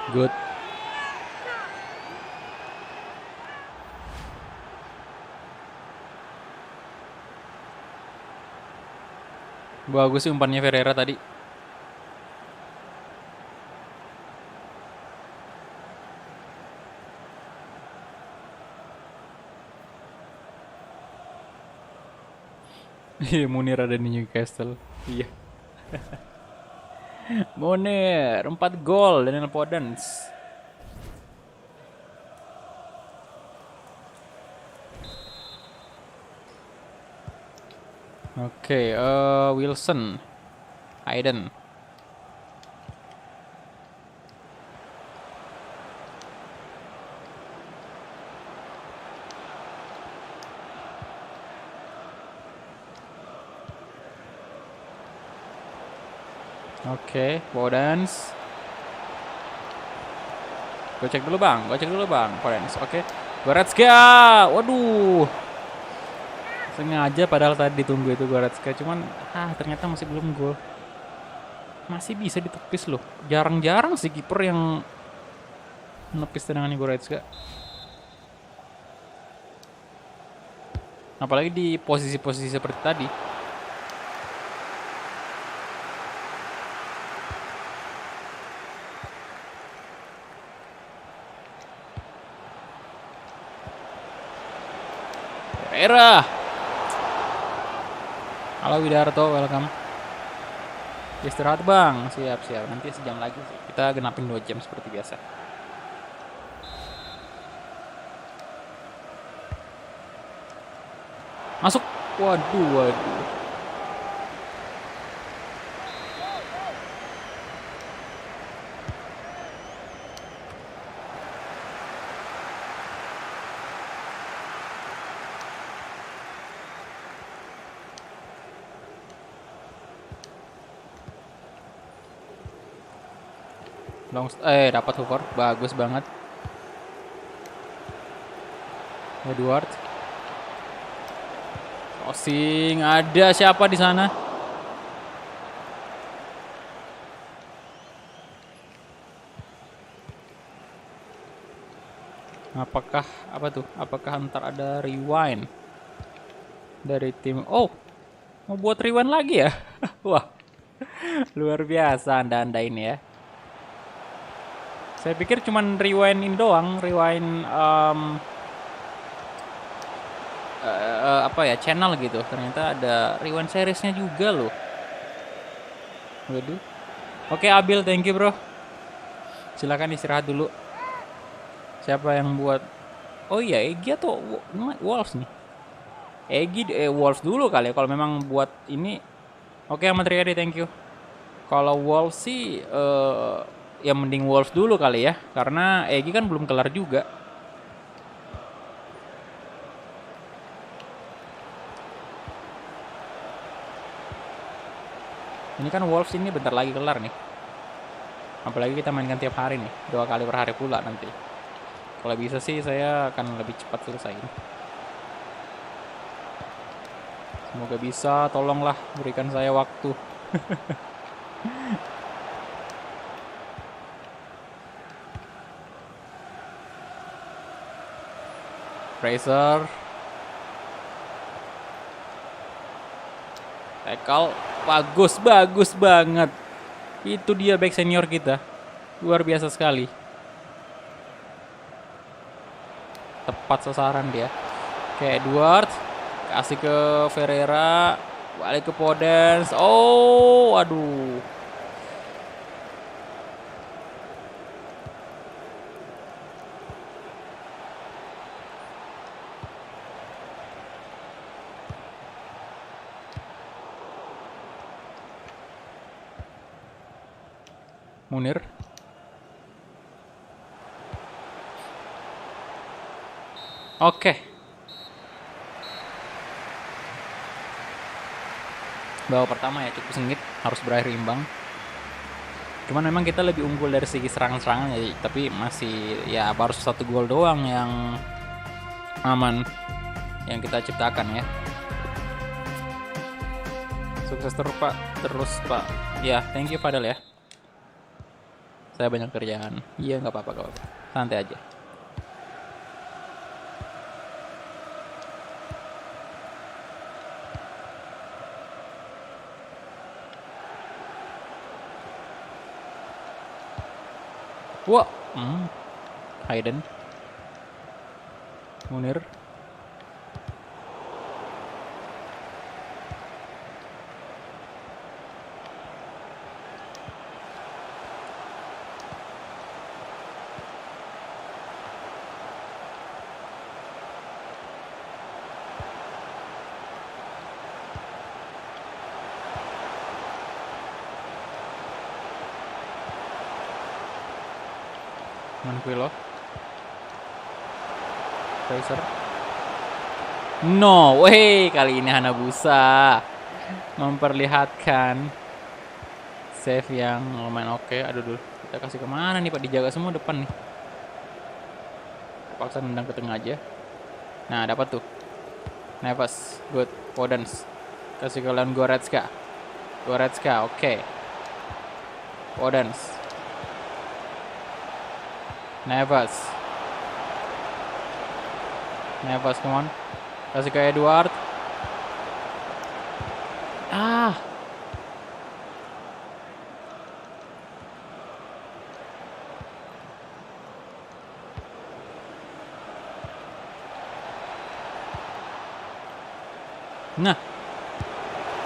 A: Good. Bagus sih umpannya Ferreira tadi. Iya, Munir ada di Newcastle. Iya. Munir 4 gol Daniel Podence. Oke, Wilson, Hayden. Oke, Podence. Gue cek dulu bang, Podence. Oke, Goretzka. Waduh, sengaja padahal tadi ditunggu itu Goretzka, cuman ternyata masih belum gol. Masih bisa ditepis loh. Jarang-jarang sih kiper yang menepis tendangan Goretzka. Apalagi di posisi-posisi seperti tadi. Era. Halo Widarto, welcome. Istirahat bang, siap. Nanti sejam lagi sih. Kita genapin 2 jam seperti biasa. Masuk. Waduh. Dapat Hoover, bagus banget. Edward. Crossing, ada siapa di sana? Apakah ntar ada rewind dari tim? Oh, mau buat rewind lagi ya? Wah, luar biasa anda ini ya. Saya pikir cuman rewind ini doang, rewind channel gitu. Ternyata ada rewind seriesnya juga loh. Waduh. Oke Abil, thank you bro. Silakan istirahat dulu. Siapa yang buat? Oh iya, Egy atau Wolves nih? Wolves dulu kali ya. Kalau memang buat ini Oke, Ahmad Riyadi, thank you. Kalau Wolves sih, ya mending Wolves dulu kali ya, karena Egy kan belum kelar juga. Ini kan Wolves ini bentar lagi kelar nih. Apalagi kita mainkan tiap hari nih, 2 kali per hari pula nanti. Kalau bisa sih saya akan lebih cepat selesaiin. Semoga bisa, tolonglah berikan saya waktu. Fraser. Tackle. Bagus banget. Itu dia back senior kita. Luar biasa sekali. Tepat sasaran dia. Oke, Edward. Kasih ke Ferreira. Balik ke Podence. Oh, aduh. Munir. Oke. Babak pertama ya cukup sengit, harus berakhir imbang. Cuman memang kita lebih unggul dari segi serangan-serangan ya, tapi masih ya baru 1 gol doang yang aman yang kita ciptakan ya. Sukses terus Pak. Ya, thank you Fadel ya. Saya banyak kerjaan. Iya, nggak apa-apa. Santai aja. Wah, Hayden, Munir. Manquillo. Fraser. No way, kali ini Hanabusa memperlihatkan save yang lumayan oke. Aduh, kita kasih kemana nih Pak? Dijaga semua depan nih. Paksa nendang ke tengah aja. Nah, dapat tuh. Neves, good. Podence. Kasih ke Leon Goretzka, oke. Podence. Neves, come on. Kasih ke Edward. Nah.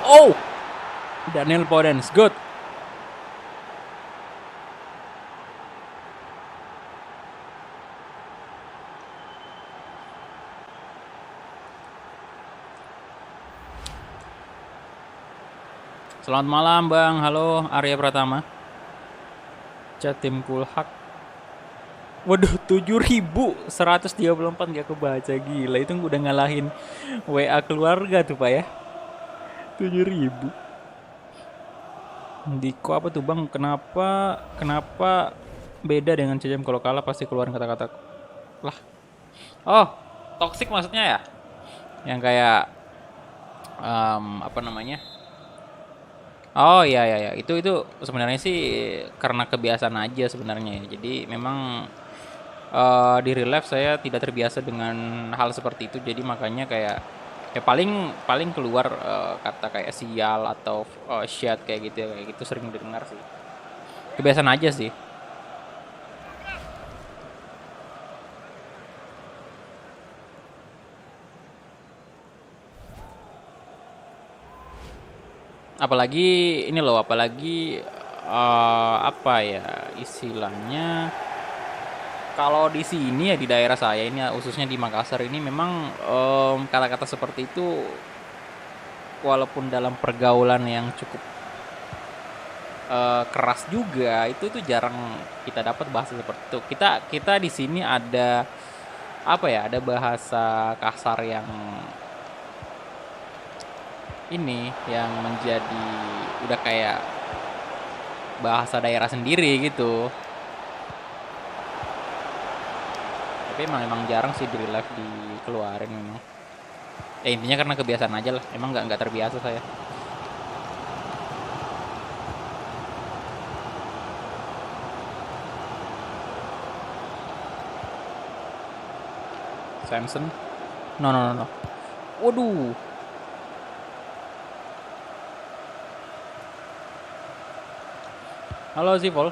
A: Oh! Daniel Podence, good. Selamat malam Bang, halo Arya Pratama. Jatim Kulhak. Waduh, 7.134 gak kebaca, gila. Itu udah ngalahin WA keluarga tuh Pak ya. 7.000. Diko apa tuh Bang? Kenapa beda dengan CJM? Kalau kalah pasti keluarin kata-kata lah. Oh, toxic maksudnya ya? Yang kayak apa namanya? Oh iya, itu sebenarnya sih karena kebiasaan aja sebenarnya. Jadi memang di real life saya tidak terbiasa dengan hal seperti itu. Jadi makanya kayak ya paling keluar kata kayak sial atau shit kayak gitu sering didengar sih. Kebiasaan aja sih. Apalagi ini loh, apa ya istilahnya, kalau di sini ya di daerah saya ini khususnya di Makassar ini memang kata-kata seperti itu walaupun dalam pergaulan yang cukup keras juga, itu jarang kita dapat bahasa seperti itu. Kita di sini ada apa ya? Ada bahasa kasar yang ini yang menjadi udah kayak bahasa daerah sendiri gitu. Tapi emang jarang sih di real life dikeluarin memang. Ya intinya karena kebiasaan aja lah. Emang nggak terbiasa saya. Samson. No. Waduh. Halo Zivol.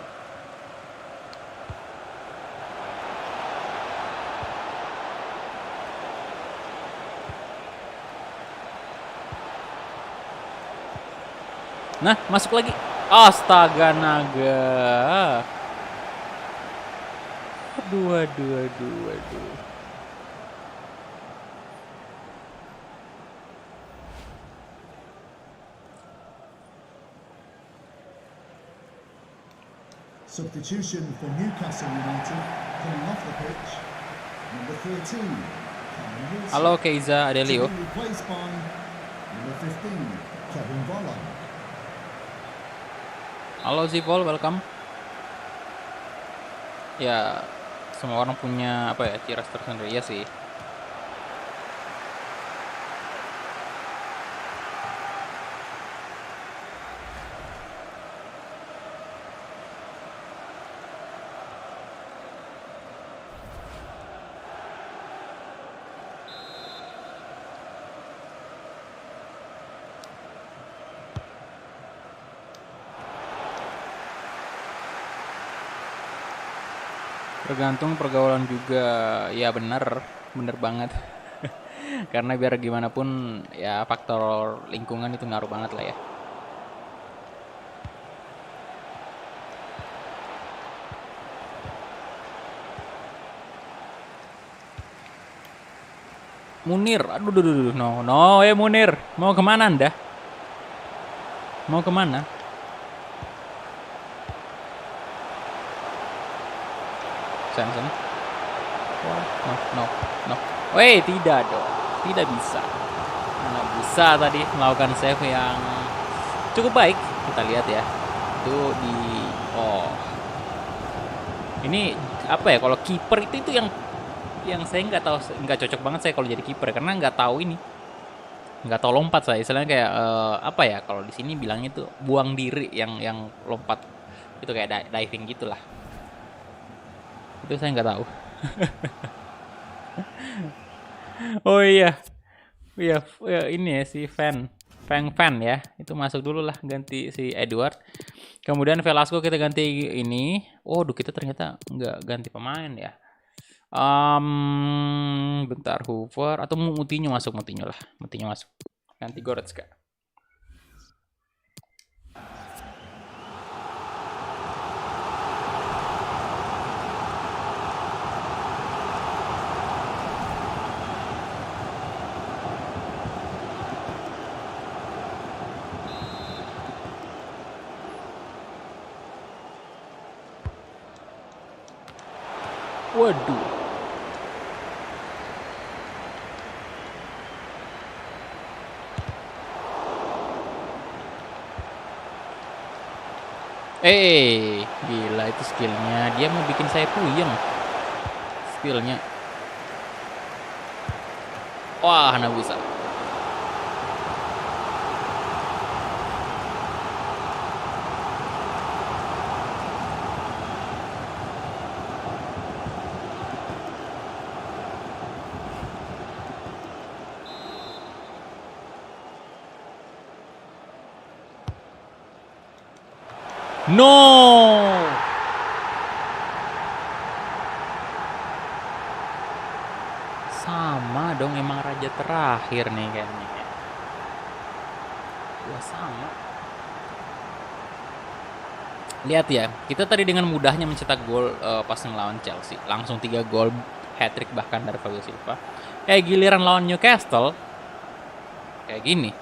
A: Nah, masuk lagi. Astaga naga. Aduh.
D: Substitution for Newcastle United coming off the pitch. Number 13, Callum Wilson.
A: Halo Keiza Adelio.
D: To be replaced by number 15, Kevin Volland.
A: Halo Zivol, welcome. Ya, semua orang punya apa ya, ciri khas tersendiri ya sih. Tergantung pergaulan juga, ya bener banget. Karena biar gimana pun ya faktor lingkungan itu ngaruh banget lah ya. Munir, aduh, no, Munir, mau kemana Anda? Mau kemana? Samson. No. Weh, tidak dong. Tidak bisa. Mana bisa tadi melakukan save yang cukup baik. Kita lihat ya. Itu di ini apa ya, kalau kiper itu yang saya nggak cocok banget saya kalau jadi kiper karena nggak tahu ini. Nggak tahu lompat saya. Istilahnya kayak apa ya, kalau di sini bilangnya itu buang diri yang lompat. Itu kayak diving gitulah. Itu saya nggak tahu. Oh iya, ini ya si fan ya, itu masuk dulu lah, ganti si Edward. Kemudian Velasco kita ganti ini. Kita ternyata nggak ganti pemain ya. Bentar, Hoover atau Moutinho masuk. Ganti Goretzka. Waduh. Gila itu skillnya. Dia mau bikin saya puyeng. Skillnya. Wah, nggak bisa. No. Sama dong, emang raja terakhir nih kayaknya. Sama. Lihat ya, kita tadi dengan mudahnya mencetak gol pas ngelawan Chelsea. Langsung 3 gol, hat-trick bahkan dari Fabio Silva. Giliran lawan Newcastle kayak gini.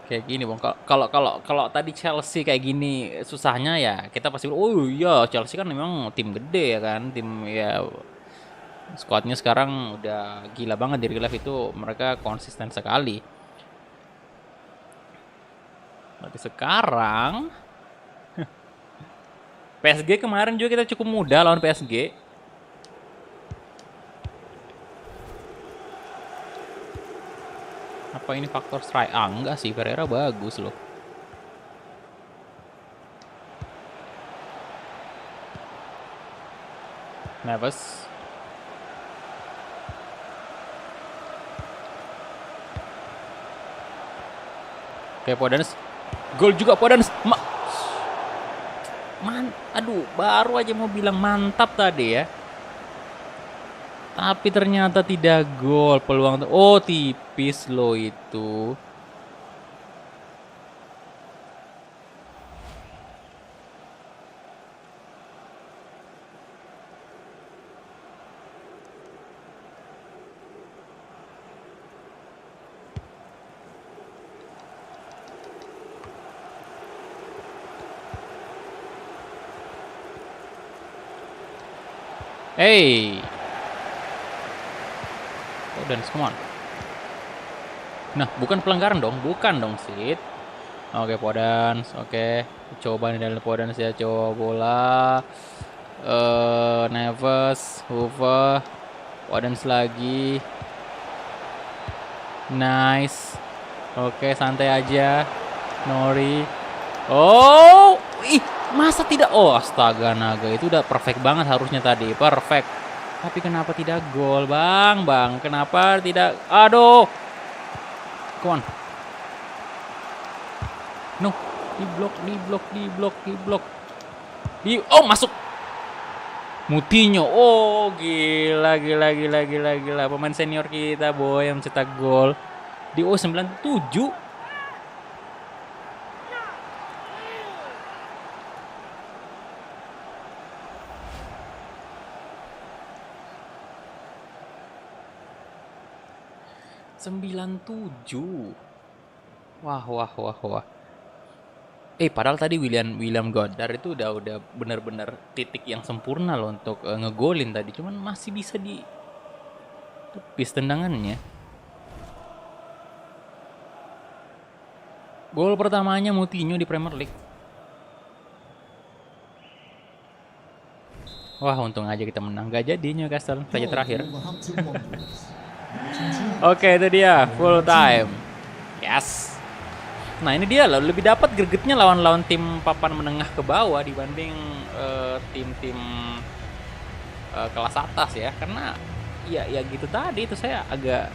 A: Kayak gini bang. Kalau tadi Chelsea kayak gini susahnya ya kita pasti oh iya Chelsea kan memang tim gede ya kan, tim ya squadnya sekarang udah gila banget di real life itu mereka konsisten sekali. Tapi sekarang PSG kemarin juga kita cukup mudah lawan PSG. Apa ini faktor strike? Ah, enggak sih, Pereira bagus loh. Neves. Oke, Podence. Gol juga Podence. Aduh, baru aja mau bilang mantap tadi ya. Tapi ternyata tidak gol peluang. Oh, tipis loh itu. Hey. Podence, come on. Nah, bukan pelanggaran dong, bukan dong, Sid. Oke, Podence, oke. Coba nih dari Podence ya, coba bola. Neves, Hoover, Podence lagi. Nice. Oke, santai aja. Nori. Oh, ih, masa tidak? Oh, astaga naga, itu udah perfect banget harusnya tadi, perfect. Tapi kenapa tidak gol, Bang? Bang, kenapa tidak? Aduh. Come on. No, diblok. Oh, masuk. Moutinho. Oh, gila. Pemain senior kita, boy, yang cetak gol di 97. Wah. Padahal tadi William Goddard itu udah bener-bener titik yang sempurna loh untuk ngegolin tadi. Cuman masih bisa di tepis tendangannya. Gol pertamanya Moutinho di Premier League. Wah, untung aja kita menang. Gak jadi Newcastle saja terakhir. Oke, itu dia full time. Yes. Nah, ini dia loh, lebih dapat gregetnya lawan tim papan menengah ke bawah dibanding tim-tim kelas atas ya. Karena ya gitu tadi itu saya agak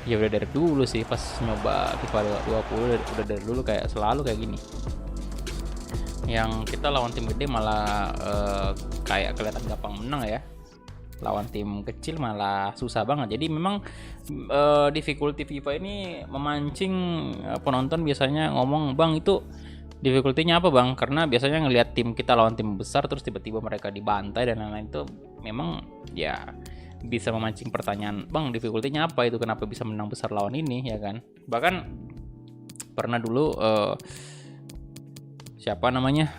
A: ya udah dari dulu sih pas nyoba FIFA 20 udah dari dulu kayak selalu kayak gini. Yang kita lawan tim gede malah kayak kelihatan gampang menang ya. Lawan tim kecil malah susah banget. Jadi memang difficulty FIFA ini memancing penonton biasanya ngomong, "Bang, itu difficulty-nya apa, Bang?" Karena biasanya ngelihat tim kita lawan tim besar terus tiba-tiba mereka dibantai dan lain-lain itu memang ya bisa memancing pertanyaan, "Bang, difficulty-nya apa itu? Kenapa bisa menang besar lawan ini?" ya kan. Bahkan pernah dulu siapa namanya?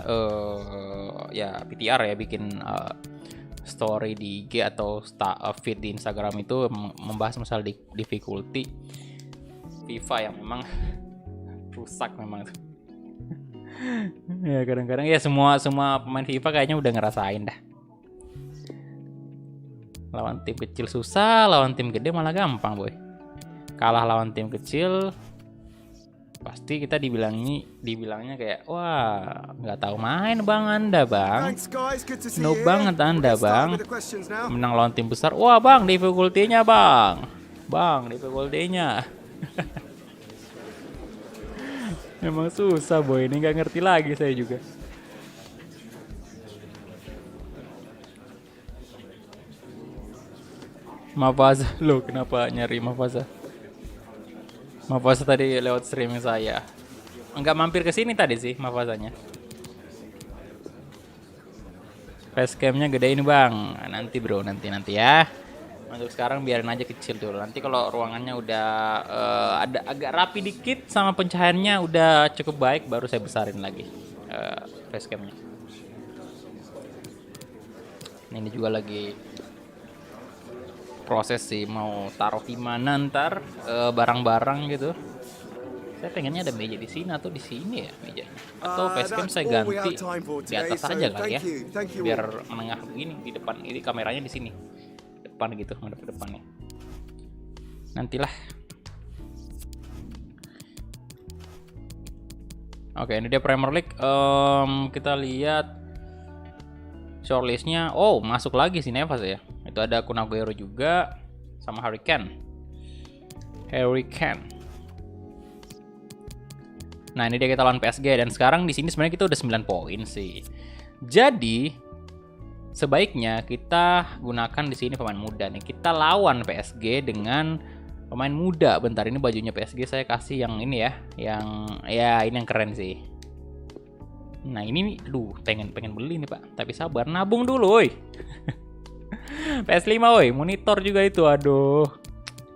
A: Ya PTR ya bikin story di IG atau feed di Instagram itu membahas masalah difficulty FIFA yang memang rusak memang. Ya kadang-kadang ya semua pemain FIFA kayaknya udah ngerasain dah. Lawan tim kecil susah, lawan tim gede malah gampang, boy. Kalah lawan tim kecil pasti kita dibilangnya kayak, wah, nggak tahu main, Bang, Anda, Bang. Noob banget Anda, Bang. Menang lawan tim besar, wah, Bang, difficulty-nya, Bang. Bang, difficulty-nya. Memang susah, boy. Ini nggak ngerti lagi saya juga. Mafaza, loh, kenapa nyari Mafaza? Mafaza tadi lewat streaming saya. Enggak mampir ke sini tadi sih Mafazanya. Facecam-nya gedein, Bang. Nanti bro, nanti ya. Untuk sekarang biarin aja kecil dulu. Nanti kalau ruangannya udah ada agak rapi dikit sama pencahayaannya udah cukup baik, baru saya besarin lagi facecamnya. Ini juga lagi proses sih, mau taruh di mana ntar barang-barang gitu. Saya pengennya ada meja di sini atau di sini ya mejanya. Atau facecam saya ganti di atas aja kali ya. Biar menengah begini di depan. Ini kameranya di sini. Depan gitu, ngadep ke depannya. Nantilah. Oke, ini dia Premier League. Kita lihat shortlistnya. Oh, masuk lagi sih Nevas ya. Itu ada Kun Aguero juga sama Harry Kane. Nah, ini dia kita lawan PSG dan sekarang di sini sebenarnya kita udah 9 poin sih. Jadi sebaiknya kita gunakan di sini pemain muda nih. Kita lawan PSG dengan pemain muda. Bentar, ini bajunya PSG saya kasih yang ini ya, ini yang keren sih. Nah, ini aduh, pengen beli nih, Pak. Tapi sabar, nabung dulu, woi. PS5, woi, monitor juga itu, aduh.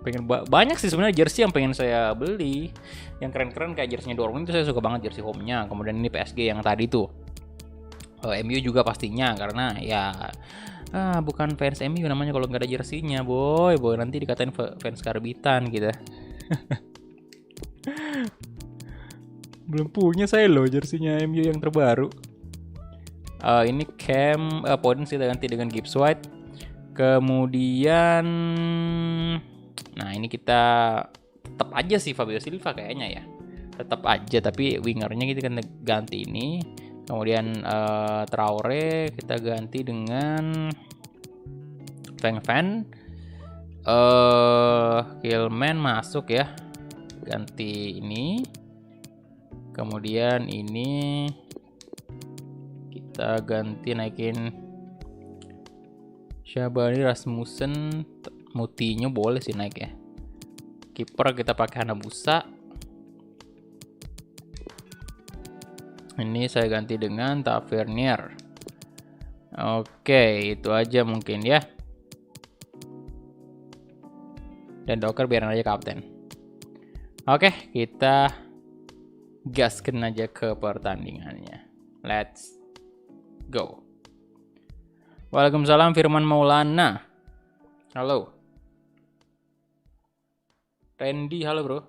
A: Pengen banyak sih sebenarnya jersey yang pengen saya beli. Yang keren-keren kayak jersey-nya Dortmund itu saya suka banget, jersey home-nya. Kemudian ini PSG yang tadi tuh. MU juga pastinya karena ya bukan fans MU namanya kalau nggak ada jersey-nya, boy. Nanti dikatain fans karbitan gitu. Belum punya saya loh jersey-nya MU yang terbaru. Ini poin kita ganti dengan Gibbs White. Kemudian nah ini kita tetap aja sih Fabio Silva kayaknya ya. Tetap aja tapi wingernya kita kan ganti ini. Kemudian Traore kita ganti dengan Feng Fan. Kilman masuk ya. Ganti ini. Kemudian ini kita ganti naikin Syabani Rasmussen, Moutinho boleh sih naik ya. Kiper kita pakai Hanabusa. Ini saya ganti dengan Tavernier. Oke, itu aja mungkin ya. Dan Docker biarin aja kapten. Oke, kita gaskan aja ke pertandingannya. Let's go. Waalaikumsalam Firman Maulana. Halo. Randy, halo bro.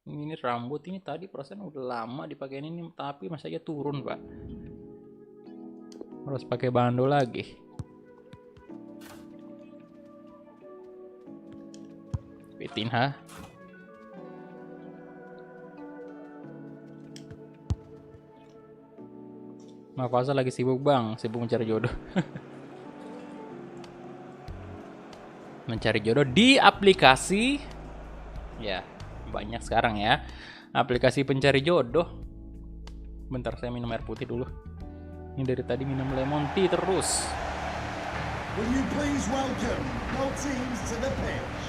A: Ini rambut ini tadi perasaan udah lama dipakai ini tapi masih aja turun, Pak. Harus pakai bando lagi. Vitinha. Mafasa lagi sibuk bang, sibuk mencari jodoh. Mencari jodoh di aplikasi. Ya, banyak sekarang ya. Aplikasi pencari jodoh. Bentar saya minum air putih dulu. Ini dari tadi minum lemon tea terus.
D: Will you please welcome your teams to the pitch?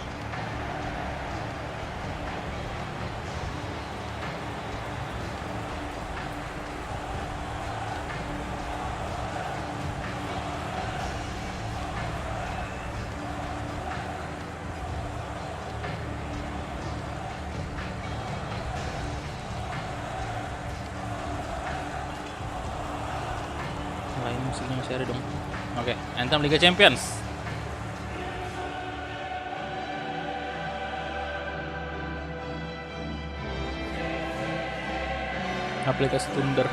A: Lain musiknya masih ada dong. Oke, Anthem Liga Champions. Aplikasi Thunder.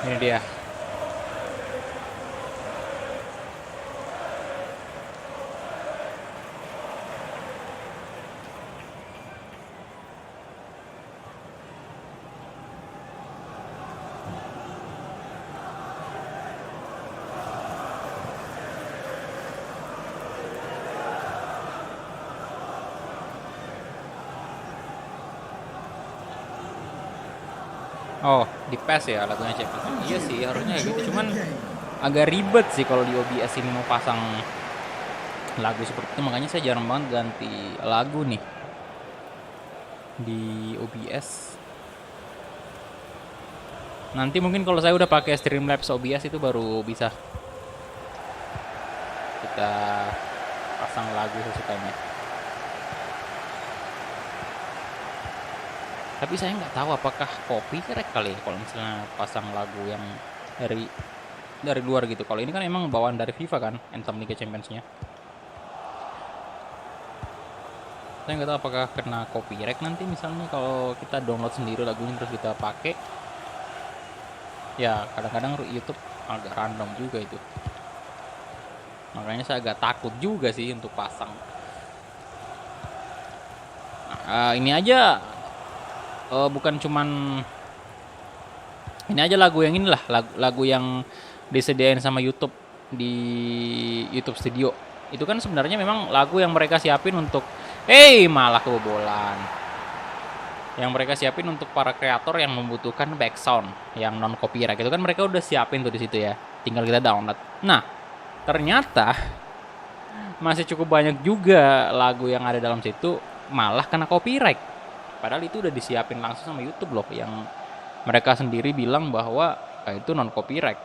A: Ini dia. Oh, di PES ya lagunya Champions League. Iya sih, harusnya kayak gitu. Cuman agak ribet sih kalau di OBS ini mau pasang lagu seperti itu. Makanya saya jarang banget ganti lagu nih di OBS. Nanti mungkin kalau saya udah pakai Streamlabs OBS itu baru bisa kita pasang lagu sesukanya. Tapi saya nggak tahu apakah copyright kali ya kalau misalnya pasang lagu yang dari luar gitu. Kalau ini kan emang bawaan dari FIFA kan, Anthem Liga Champions-nya. Saya nggak tahu apakah kena copyright nanti misalnya kalau kita download sendiri lagunya terus kita pakai. Ya kadang-kadang YouTube agak random juga itu. Makanya saya agak takut juga sih untuk pasang. Nah, ini aja bukan cuman ini aja lagu yang inilah lagu yang disediain sama YouTube di YouTube Studio. Itu kan sebenarnya memang lagu yang mereka siapin untuk malah kebobolan. Yang mereka siapin untuk para kreator yang membutuhkan back sound yang non copyright. Itu kan mereka udah siapin tuh di situ ya. Tinggal kita download. Nah, ternyata masih cukup banyak juga lagu yang ada dalam situ malah kena copyright. Padahal itu udah disiapin langsung sama YouTube loh, yang mereka sendiri bilang bahwa itu non copyright.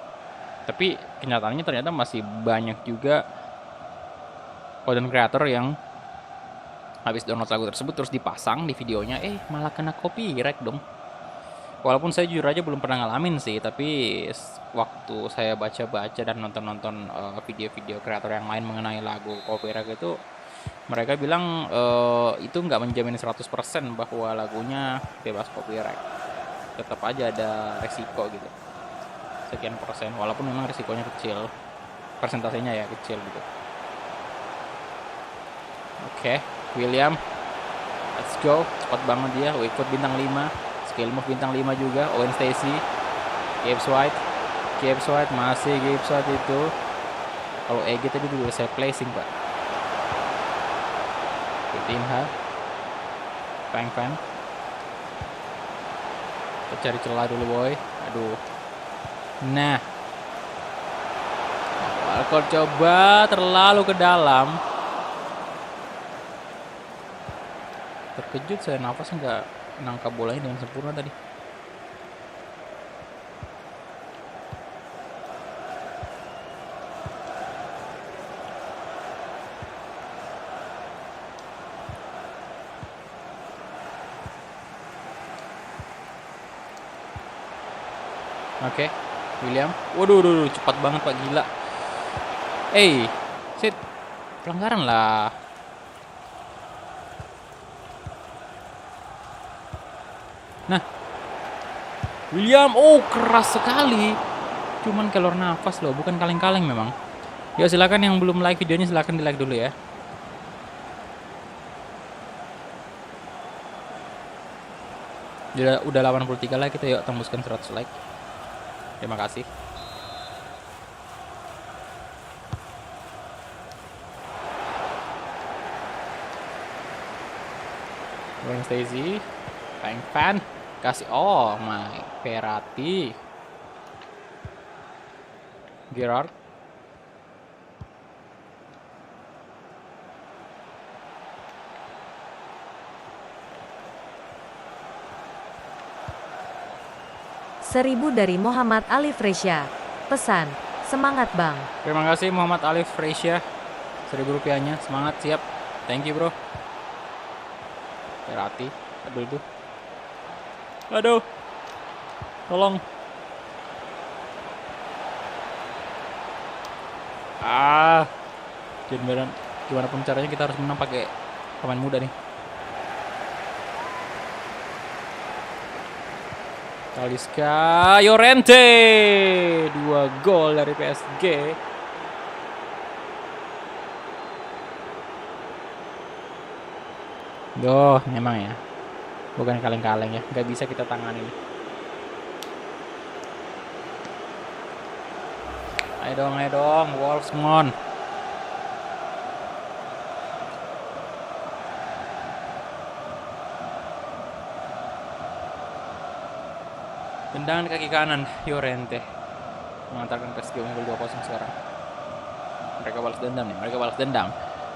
A: Tapi kenyataannya ternyata masih banyak juga content creator yang habis download lagu tersebut terus dipasang di videonya, malah kena copyright dong. Walaupun saya jujur aja belum pernah ngalamin sih, tapi waktu saya baca-baca dan nonton-nonton video-video kreator yang lain mengenai lagu copyright itu, mereka bilang itu nggak menjamin 100% bahwa lagunya bebas copyright. Tetap aja ada resiko gitu. Sekian persen, walaupun memang resikonya kecil. Persentasenya ya kecil gitu. Oke, William. Let's go. Cepat banget dia. Ikut bintang 5. Skill move bintang 5 juga. Owen Stacy. Gibbs White. Masih Gibbs White itu. Kalau EG tadi dulu saya placing, Pak. Coutinho. Fan. Kita cari celah dulu, boy. Aduh. Nah. Walcott coba terlalu ke dalam. Terkejut saya, nafasnya nggak nangkap bolanya dengan sempurna tadi. Oke, William. Waduh, cepat banget Pak, gila. Sit. Pelanggaran lah. Nah, William, keras sekali. Cuman keluar nafas loh, bukan kaleng-kaleng memang. Ya silakan yang belum like videonya silakan di like dulu ya. Udah 83 like, kita yuk tembuskan 100 like. Terima kasih. Wayne Stacy, Fan. Kasih Verratti. Gerrard.
B: Seribu dari Muhammad Ali Fresya. Pesan, semangat bang.
A: Terima kasih Muhammad Ali Fresya. 1.000 rupiahnya, semangat, siap. Thank you bro. Verratti. Aduh. Tolong. Gimana pun caranya kita harus menang pakai pemain muda nih. Talisca Llorente, 2 gol dari PSG. Memang ya, bukan kaleng-kaleng ya, nggak bisa kita tanganin. Ayo dong, Wolfsmon. Tendangan kaki kanan Llorente mengantarkan PSG unggul 2-0 sekarang. Mereka balas dendam nih, mereka balas dendam.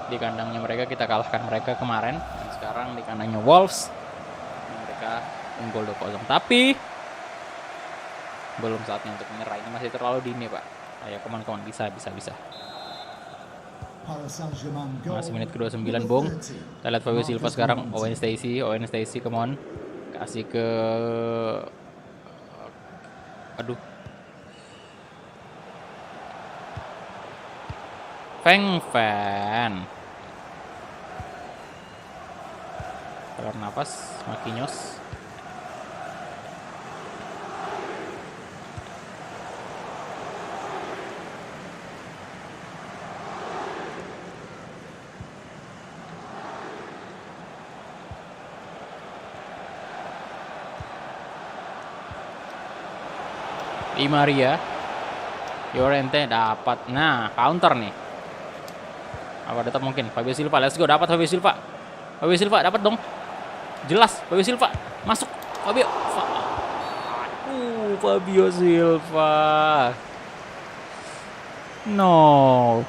A: Di kandangnya mereka kita kalahkan mereka kemarin, dan sekarang di kandangnya Wolves mereka unggul 2-0. Tapi belum saatnya untuk menyerah, ini masih terlalu dini Pak. Ayo kawan-kawan, bisa.
D: Paris Saint-Germain goal.
A: Masih menit ke-29 Bung. Kita lihat Fabio Silva sekarang. Owen Stacy, come on. Kasih ke aduh. Feng Fan. Keluar napas, Marquinhos. Di Maria, Llorente dapat. Nah, counter nih. Apa tetap mungkin? Fabio Silva, let's go, dapat Fabio Silva. Fabio Silva dapat dong. Jelas, Fabio Silva masuk. Fabio Silva. No.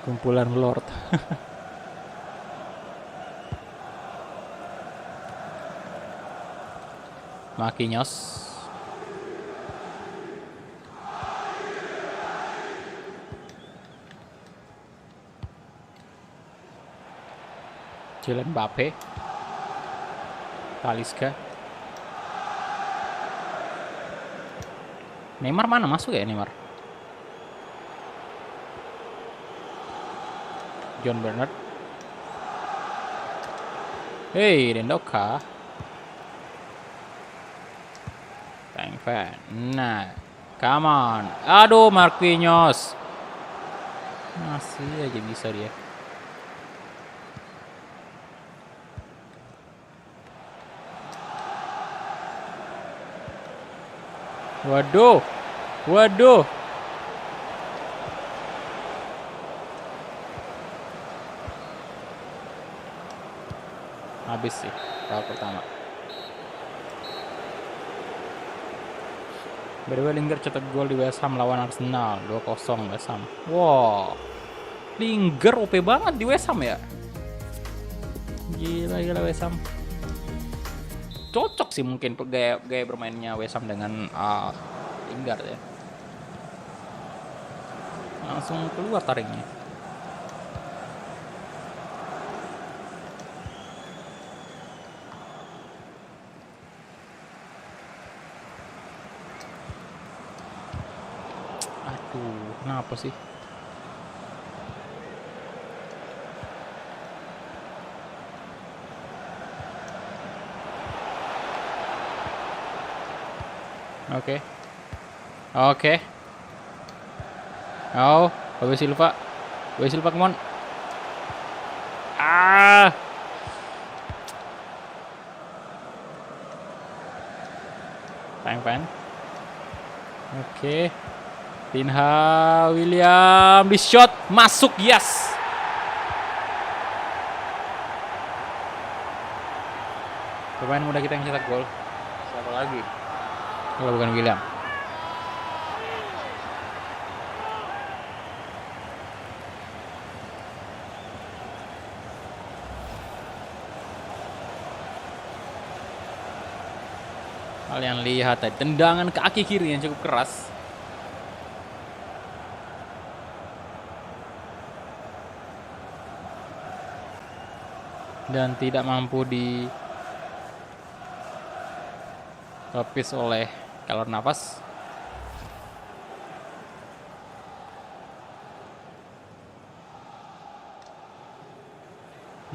A: Kumpulan Lord. Marquinhos. Kylian Mbappe. Talisca. Neymar mana masuk ya Neymar? John Bernard. Hey, Dendoka. Fan. Nah, come on. Aduh, Marquinhos. Masih aja bisa dia. Waduh. Habis sih babak pertama. Berdua Lingard cetak gol di West Ham lawan Arsenal 2-0 West Ham. Wow, Lingard OP banget di West Ham ya. Gila West Ham. Cocok sih mungkin gaya bermainnya West Ham dengan Lingard ya. Langsung keluar taringnya. Kenapa sih? Oke. Oh, Fabio Silva, come on. Fan. Oke. Tinha William di shot masuk, yes. Pemain muda kita yang cetak gol. Siapa lagi? Kalau bukan William. Kalian lihat tadi tendangan kaki kiri yang cukup keras. Dan tidak mampu ditepis oleh Keylor Navas.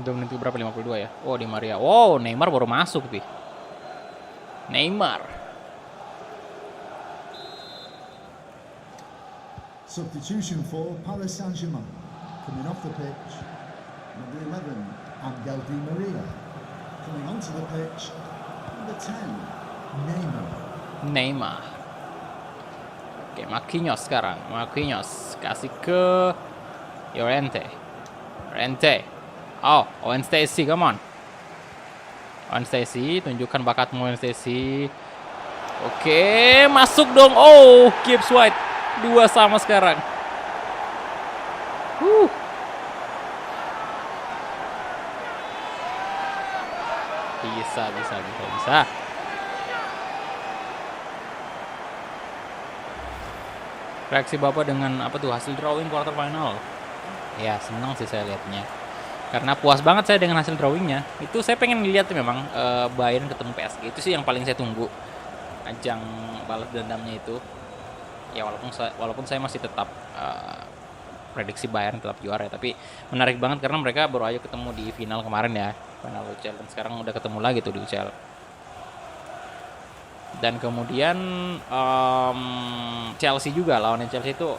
A: Udah menit berapa? 52 ya. Oh, Di Maria. Wow, Neymar baru masuk nih. Neymar.
D: Substitution for Paris Saint-Germain. Coming off the pitch, number 11, Angel Di Maria. Coming onto the pitch, number 10,
A: Neymar. Oke, Marquinhos sekarang. Marquinhos kasih ke Llorente. Oh, Owen Stacy, come on. Wan Stacy, tunjukkan bakatmu Wan Stacy. Oke, masuk dong. Oh, Gibbs White. 2 sama sekarang. Bisa. Reaksi Bapak dengan apa tuh hasil drawing quarter final? Ya, senang sih saya lihatnya. Karena puas banget saya dengan hasil drawingnya. Itu saya pengen lihat memang Bayern ketemu PSG. Itu sih yang paling saya tunggu. Ajang balas dendamnya itu. Ya walaupun saya masih tetap prediksi Bayern tetap juara ya, tapi menarik banget karena mereka baru aja ketemu di final kemarin ya, final UCL, dan sekarang udah ketemu lagi tuh di UCL. Dan kemudian Chelsea juga, lawannya Chelsea itu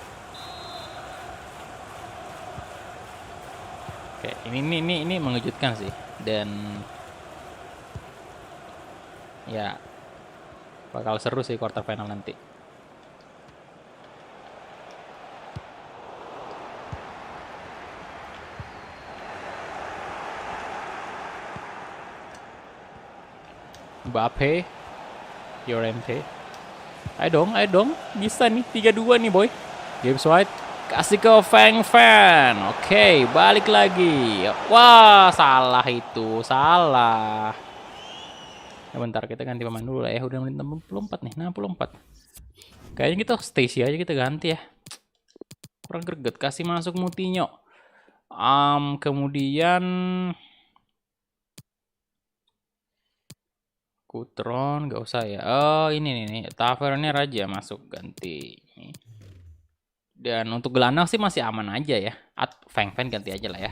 A: oke, ini mengejutkan sih, dan ya bakal seru sih quarter final nanti. Mbappe, Llorente. Ayo dong, bisa nih 3-2 nih boy. Gibbs White kasih ke Feng Fan. Oke, balik lagi. Wah, salah itu, salah. Ya bentar, kita ganti pemain dulu lah ya. Udah menit 64 nih, 64. Kayaknya kita Stacy aja kita ganti ya. Kurang greget, kasih masuk Moutinho. Kemudian Kutron gak usah ya. Oh, ini nih, Tavernnya Raja masuk ganti. Dan untuk gelandang sih masih aman aja ya. Feng Fan ganti aja lah ya.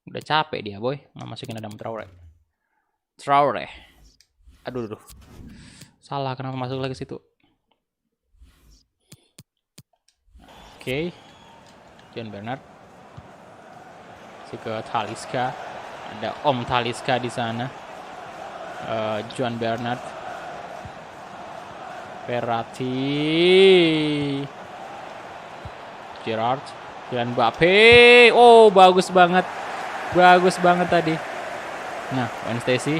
A: Udah capek dia boy, nggak masukin Adam Traore. Aduh. Salah, kenapa masuk lagi situ? Oke. John Bernard. Si ke Talisca. Ada Om Talisca di sana. John Bernard. Verratti. Gerrard. Dan Mbappe. Oh, bagus banget. Bagus banget tadi. Nah, Wan Stacy.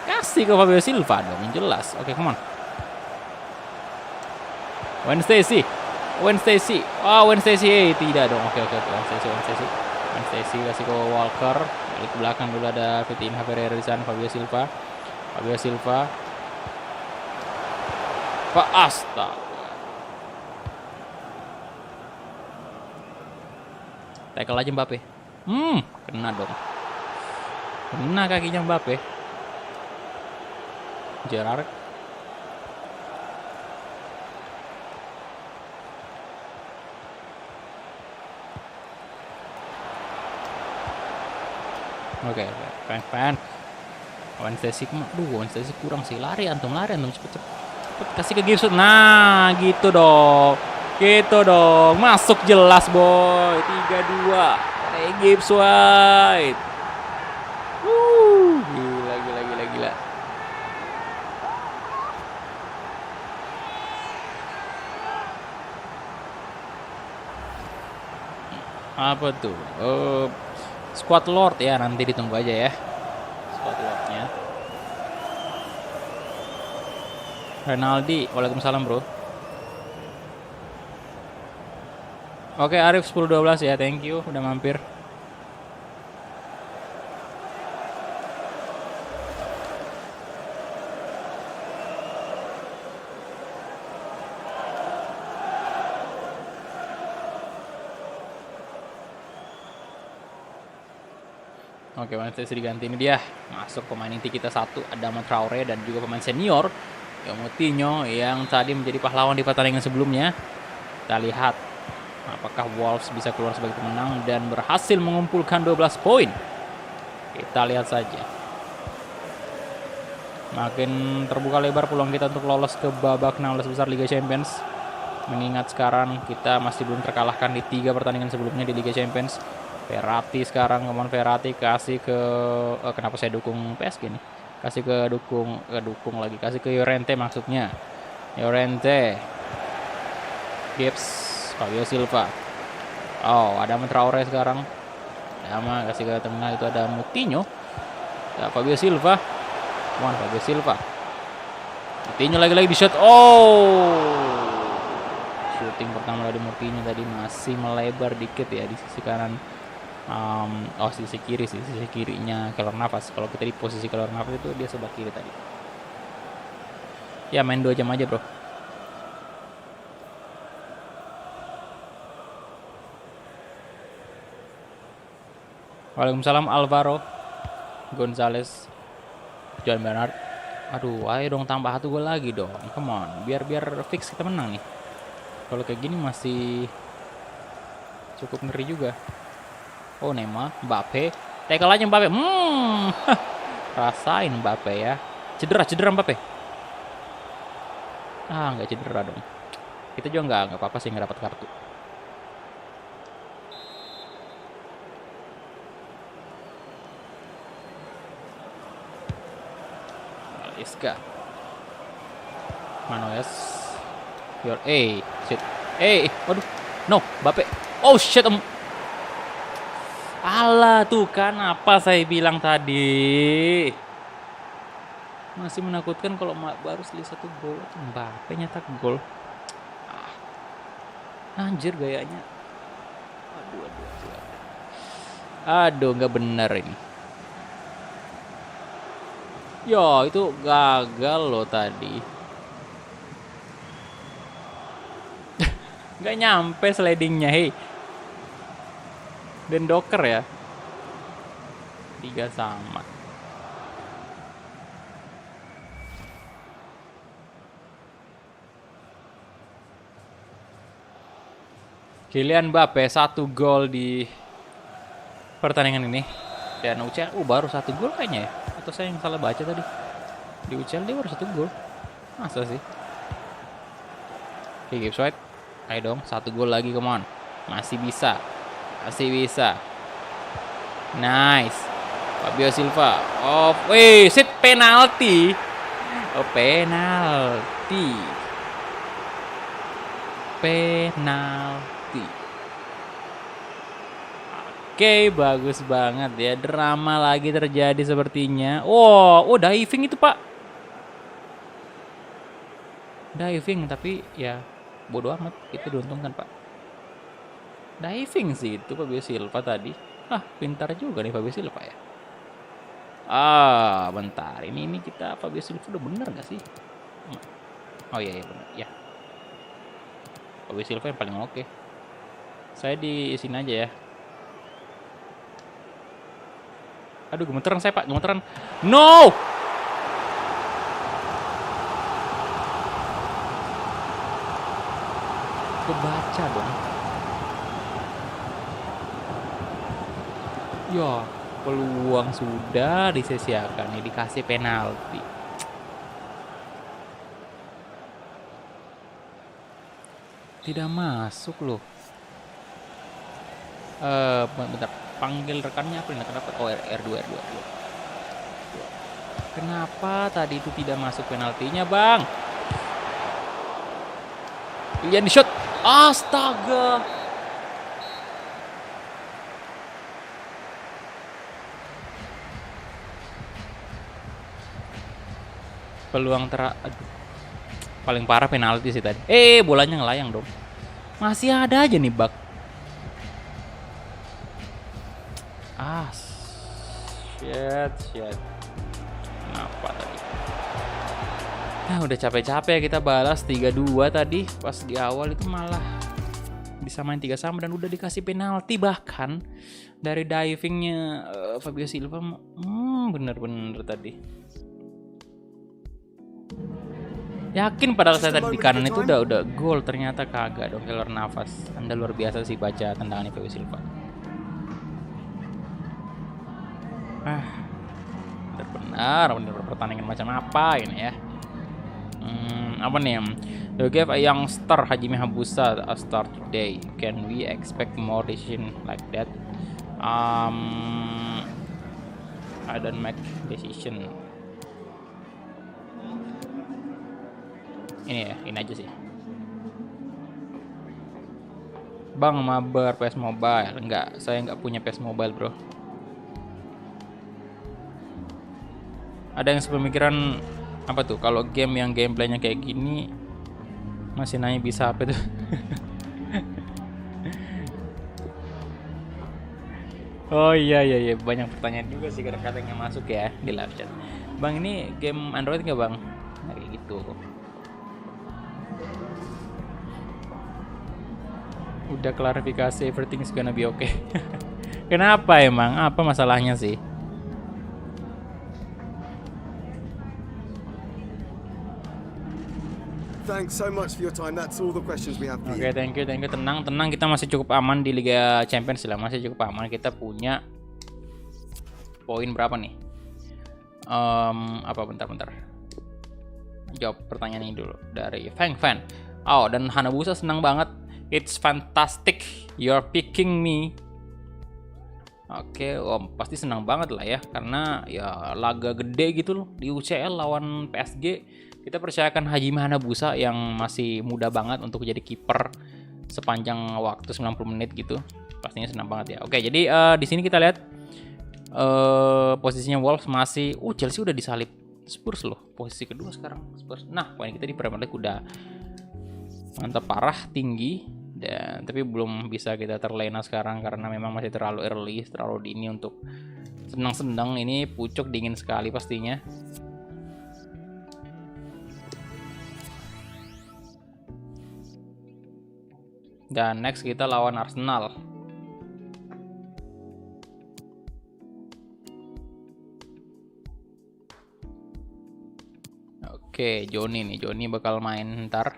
A: Kasih ke Fabio Silva dong, jelas. Oke, come on. Wan Stacy. Oh, Wan Stacy. Tidak dong. Oke. Wan Stacy kasih ke Walker. Balik ke belakang dulu, ada Vitinha Pereira di sana. Fabio Silva. Pak Asta. Tackle aja Mbappe. Kena dong. Kena kakinya Mbappe. Gerrard. Oke. Fan. Wan Stacy kurang sih. Lari antum cepet. Kasih ke Gibson. Nah, gitu dong. Masuk jelas boy. 3-2. Gibbs White. Gila. Apa tuh? Squad Lord ya, nanti ditunggu aja ya. Squad Lordnya. Renaldi, waalaikumsalam bro. Oke, Arif 10-12 ya, thank you udah mampir. Oke, Wan Stacy diganti, ini dia. Masuk pemain inti kita satu, Adama Traore, dan juga pemain senior Moutinho yang tadi menjadi pahlawan di pertandingan sebelumnya. Kita lihat apakah Wolves bisa keluar sebagai pemenang dan berhasil mengumpulkan 12 poin. Kita lihat saja. Makin terbuka lebar peluang kita untuk lolos ke babak 16 besar Liga Champions. Mengingat sekarang kita masih belum terkalahkan di 3 pertandingan sebelumnya di Liga Champions. Verratti sekarang, kemana Verratti kasih ke kenapa saya dukung PSG nih? Kasih ke dukung lagi, kasih ke Llorente maksudnya. Llorente. Gibbs, Fabio Silva. Oh, ada Traore sekarang. Dama kasih ke tengah, itu ada Moutinho. Ya, Fabio Silva. Fabio Silva. Moutinho lagi-lagi di shot. Shooting pertama dari Moutinho tadi masih melebar dikit ya di sisi kanan. Sisi kirinya Keylor Navas. Kalau kita di posisi Keylor Navas itu dia sebelah kiri tadi. Ya main 2 jam aja, bro. Waalaikumsalam Alvaro Gonzalez, John Bernard. Aduh, ayo dong tambah 1 gol lagi dong. Come on, biar fix kita menang nih. Kalau kayak gini masih cukup ngeri juga. Oh, Neymar, Mbappe. Tackle aja Mbappe. Rasain Mbappe ya. Cedera Mbappe. Nggak cedera dong. Kita juga nggak apa-apa sih nggak dapat kartu. Iska. Manoes. Shit. Waduh. No, Mbappe. Oh shit. Alah, tuh kan apa saya bilang tadi. Masih menakutkan kalau baru selisih 1 gol. Mbappe nyetak gol. Anjir gayanya. Aduh, nggak benar ini. Yo, itu gagal loh tadi. Nggak nyampe slidingnya, hei. Dan Docker ya. 3-3. Kylian Mbappe 1 gol di pertandingan ini. Dan UCL baru 1 gol kayaknya ya. Atau saya yang salah baca tadi. Di UCL dia baru 1 gol. Masa sih? Oke, Gibbs White. Ayo dong, 1 gol lagi, come on. Masih bisa. Nice. Fabio Silva. Sit penalti. Penalti. Oke, bagus banget ya. Drama lagi terjadi sepertinya. Diving itu, Pak. Diving, tapi ya bodo amat. Itu diuntungkan, Pak. Diving sih itu Fabio Silva tadi. Pintar juga nih Fabio Silva ya. Bentar. Ini kita Fabio Silva udah bener gak sih? Oh iya bener. Ya. Fabio Silva yang paling oke. Saya di sini aja ya. Aduh, gemeteran saya, Pak. Gemeteran. No! Kebaca dong. Ya, peluang sudah disia-siakan nih, dikasih penalti. Tidak masuk loh. Bentar. Panggil rekannya apa nih? Kenapa? R2. Kenapa tadi itu tidak masuk penaltinya, Bang? Pilihan di shot. Astaga. Peluang paling parah penalti sih tadi. Bolanya ngelayang dong. Masih ada aja nih bug. Shit. Kenapa tadi? Udah capek-capek kita balas 3-2 tadi. Pas di awal itu malah bisa main 3-3 dan udah dikasih penalti bahkan dari divingnya Fabio Silva. Bener-bener tadi. Yakin padahal saya tadi di kanan itu udah gol, ternyata kagak dong. Keylor Navas. Anda luar biasa sih baca tendangan Fabio Silva. Bener pertandingan macam apa ini ya? Apa nih? They gave a youngster Hajime Habusa a start today. Can we expect more decision like that? I don't make decision. Ini aja sih. Bang, mabar PS Mobile. Enggak, saya nggak punya PS Mobile, bro. Ada yang sepemikiran apa tuh? Kalau game yang gameplaynya kayak gini masih nanya bisa apa tuh? Oh iya, banyak pertanyaan juga sih kadang-kadang yang masuk ya di live chat. Bang, ini game Android nggak bang? Nah, kayak gitu. Udah klarifikasi, everything is gonna be okay. Kenapa emang? Apa masalahnya sih?
E: Thanks so much for your time. That's all the questions we have for
A: Oke,
E: you.
A: thank you. Tenang, kita masih cukup aman di Liga Champions lah, masih cukup aman. Kita punya poin berapa nih? Bentar. Jawab pertanyaan ini dulu dari Fang Fan. Oh, dan Hanabusa senang banget. It's fantastic. You're picking me. Oke, pasti senang banget lah ya, karena ya laga gede gitu loh di UCL lawan PSG. Kita percayakan Hajime Hanabusa yang masih muda banget untuk jadi kiper sepanjang waktu 90 menit gitu. Pastinya senang banget ya. Oke, jadi di sini kita lihat posisinya Wolves masih Chelsea udah disalip Spurs loh. Posisi kedua sekarang Spurs. Nah, poin kita di Premier League udah mantap parah, tinggi, dan tapi belum bisa kita terlena sekarang karena memang masih terlalu early, terlalu dini untuk senang-senang. Ini pucuk dingin sekali pastinya. Dan next kita lawan Arsenal. Oke, Johnny bakal main ntar.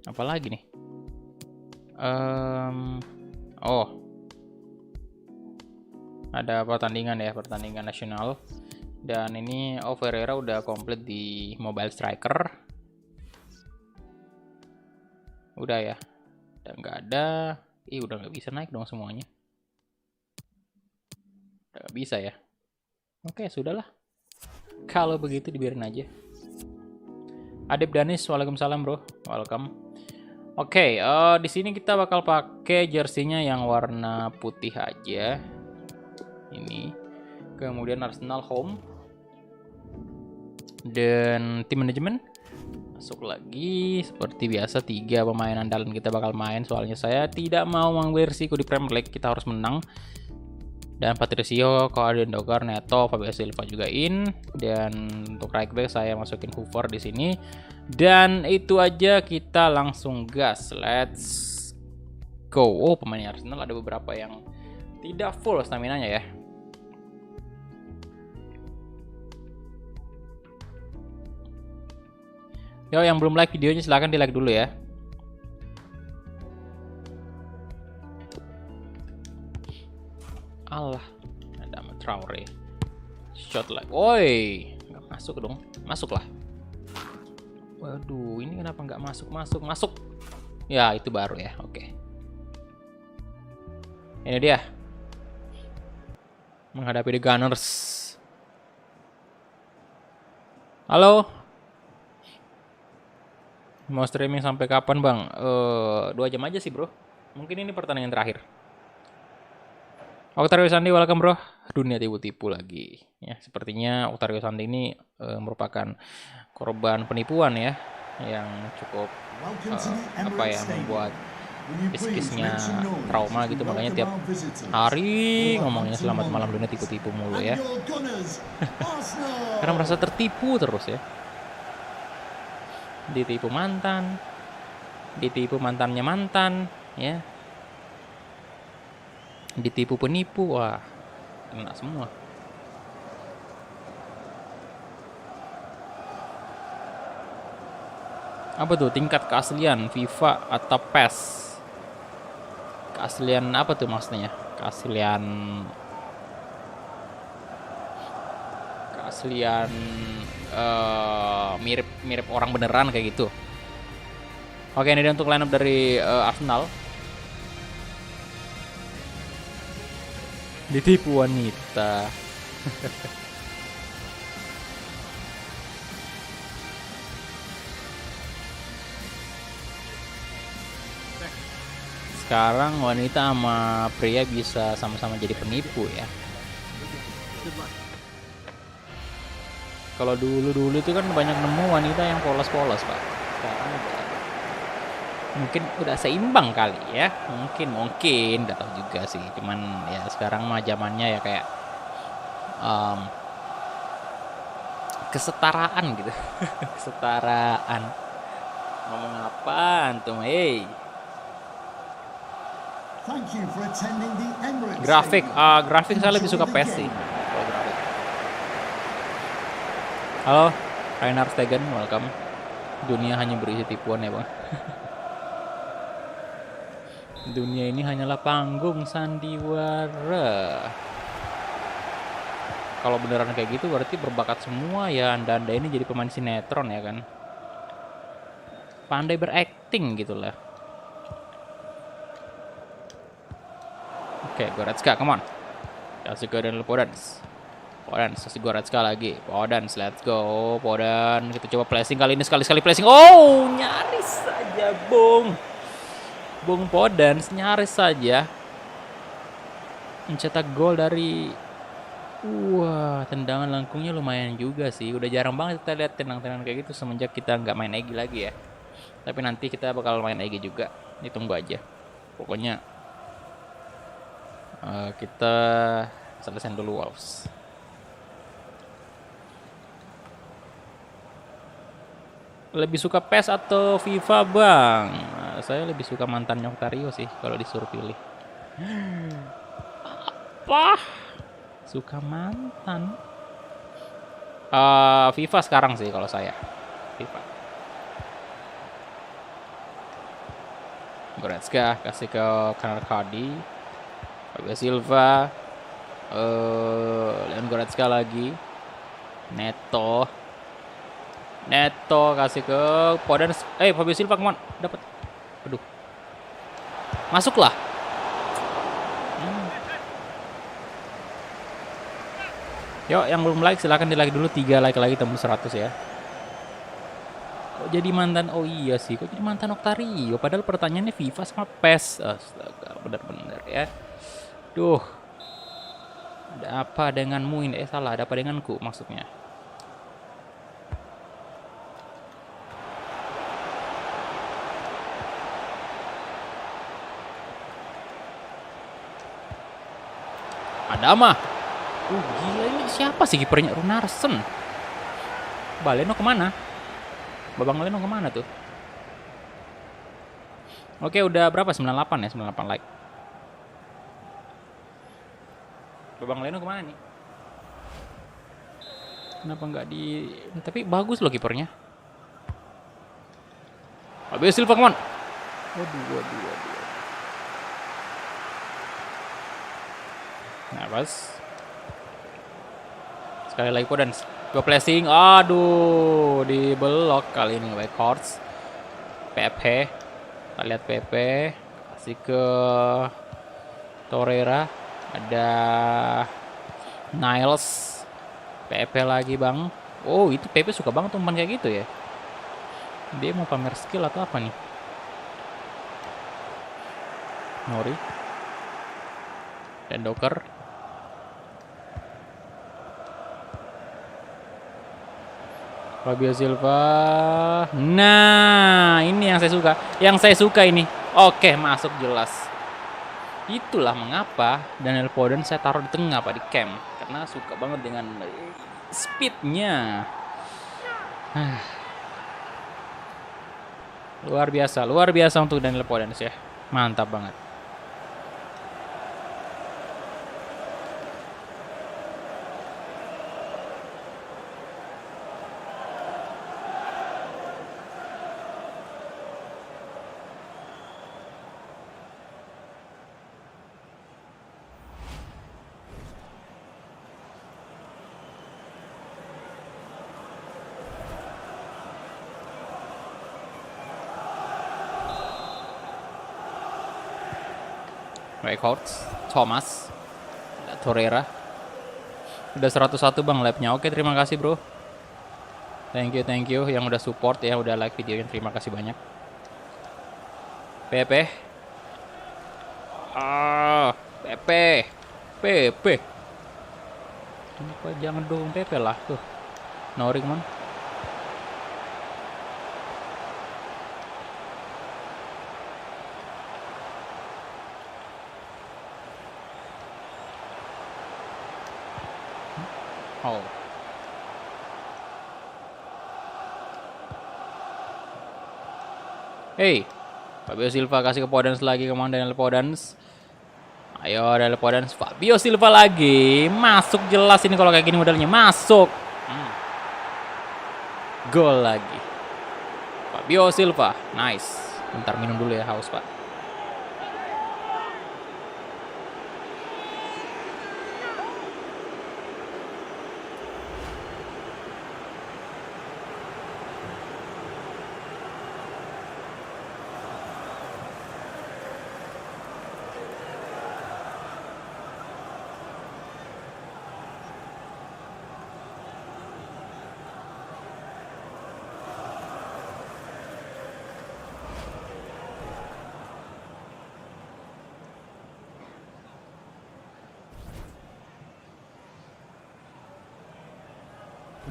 A: Apalagi nih? Ada pertandingan nasional. Dan ini Ferreira udah komplit di Mobile Striker. Udah ya. Dan nggak ada. Udah nggak bisa naik dong semuanya. Udah nggak bisa ya. Oke, sudahlah. Kalau begitu dibiarin aja. Adib Danis, waalaikumsalam bro. Welcome. Oke, di sini kita bakal pakai jersinya yang warna putih aja. Ini. Kemudian Arsenal home. Dan tim manajemen masuk lagi seperti biasa, 3 pemain andalan kita bakal main, soalnya saya tidak mau mengambil risiko di Premier League, kita harus menang. Dan Patricio, Koadin Dogar, Neto, Fabio Silva juga in, dan untuk right back saya masukin Hoover di sini. Dan itu aja, kita langsung gas, let's go. Pemain Arsenal ada beberapa yang tidak full stamina-nya ya. Yo, yang belum like videonya silahkan di like dulu ya. Allah, ada Traore. Shot like, woi, nggak masuk dong, masuk lah. Waduh, ini kenapa nggak masuk? Ya, itu baru ya, oke. Ini dia, menghadapi The Gunners. Halo. Mau streaming sampai kapan bang? 2 jam aja sih bro. Mungkin ini pertandingan terakhir. Octavio Sandi, welcome bro. Dunia tipu-tipu lagi. Ya, sepertinya Octavio Sandi ini merupakan korban penipuan ya, yang cukup membuat psikisnya trauma gitu, makanya tiap hari ngomongnya selamat malam dunia tipu-tipu mulu ya. Karena merasa tertipu terus ya. Ditipu mantan, ditipu mantannya mantan, ya, ditipu penipu, wah, kena semua. Apa tuh tingkat keaslian FIFA atau PES? Keaslian apa tuh maksudnya? Keaslian mirip orang beneran kayak gitu. Oke, ini dia untuk lineup dari Arsenal. Ditipu wanita. sekarang wanita sama pria bisa sama-sama jadi penipu ya. Kalau dulu itu kan banyak nemu wanita yang polos-polos, Pak. Sekarang mungkin udah seimbang kali ya. Mungkin nggak tahu juga sih. Cuman ya sekarang mah zamannya ya kayak kesetaraan gitu. Kesetaraan. Ngomong apaan tuh, hey?
D: Thank you for attending the Emirates
A: Grafik,
D: Stadium.
A: grafik saya lebih suka
D: Enjoy the
A: PES sih.
D: game.
A: Kalau grafik. Halo, Rainer Stegen, welcome. Dunia hanya berisi tipuan ya, Bang. Dunia ini hanyalah panggung sandiwara. Kalau beneran kayak gitu berarti berbakat semua ya Anda ini jadi pemain sinetron ya kan. Pandai berakting gitu lah. Oke, Goretzka, come on. Kasih ke Daniel Podans. Podans, kasih Goretzka lagi. Podans, let's go. Podans, kita coba placing kali ini sekali-sekali placing. Oh, nyaris saja, Bung. Bung Podans nyaris saja mencetak gol dari wah, tendangan lengkungnya lumayan juga sih. Udah jarang banget kita lihat tendangan-tendangan kayak gitu semenjak kita nggak main Egi lagi ya. Tapi nanti kita bakal main Egi juga. Ditunggu aja. Pokoknya kita selesaiin dulu Wolves. Lebih suka PES atau FIFA, Bang? Saya lebih suka mantan Nyoktario sih kalau disuruh pilih. Apa? Suka mantan? FIFA sekarang sih kalau saya. FIFA. Goretzka kasih ke Kanar Cardi. Fabio Silva. Leon Goretzka lagi. Neto kasih ke Podans. Fabio Silva, come on. Dapat. Aduh. Masuklah. Yuk, yang belum like silahkan di like dulu. 3 like lagi tembus 100 ya. Kok jadi mantan? Oh iya sih, kok jadi mantan Octario? Padahal pertanyaannya FIFA sama PES. Astaga, benar-benar ya. Duh. Ada apa denganmu ini? Salah, ada apa denganku maksudnya. Adama. Gila ini siapa sih kipernya? Runarsson. Baleno kemana? Babang Leno kemana tuh? Oke, udah berapa? 98 ya? 98 like. Babang Leno kemana nih? Kenapa nggak di... Tapi bagus loh kipernya. Fabio Silva, come on. Waduh. Nah, pas. Sekali lagi Podans. Gue placing. Aduh, dibelok kali ini Weghorst. PP. Kita lihat PP. Kasih ke Torreira. Ada Niles. PP lagi, Bang. Oh, itu PP suka banget umpan kayak gitu ya. Dia mau pamer skill atau apa nih? Nori. Dan Docker. Fabio Silva. Nah, ini yang saya suka. Yang saya suka ini. Oke, masuk jelas. Itulah mengapa Daniel Podans saya taruh di tengah, Pak, di camp. Karena suka banget dengan speednya. Luar biasa untuk Daniel Podans ya. Mantap banget. Weghorst, Thomas, Torreira. Udah 101 Bang labnya. Oke, terima kasih bro. Thank you yang udah support ya, udah like videonya. Terima kasih banyak. PP. Pepe. Pepe. Kenapa jangan dukung Pepe lah tuh. Noring man. Oh. Hey, Fabio Silva kasih ke Podence lagi, kemana Daniel Podence? Ayo Daniel Podence, Fabio Silva lagi, masuk jelas ini kalau kayak gini modelnya, masuk. Gol lagi. Fabio Silva, nice. Bentar minum dulu ya, haus pak.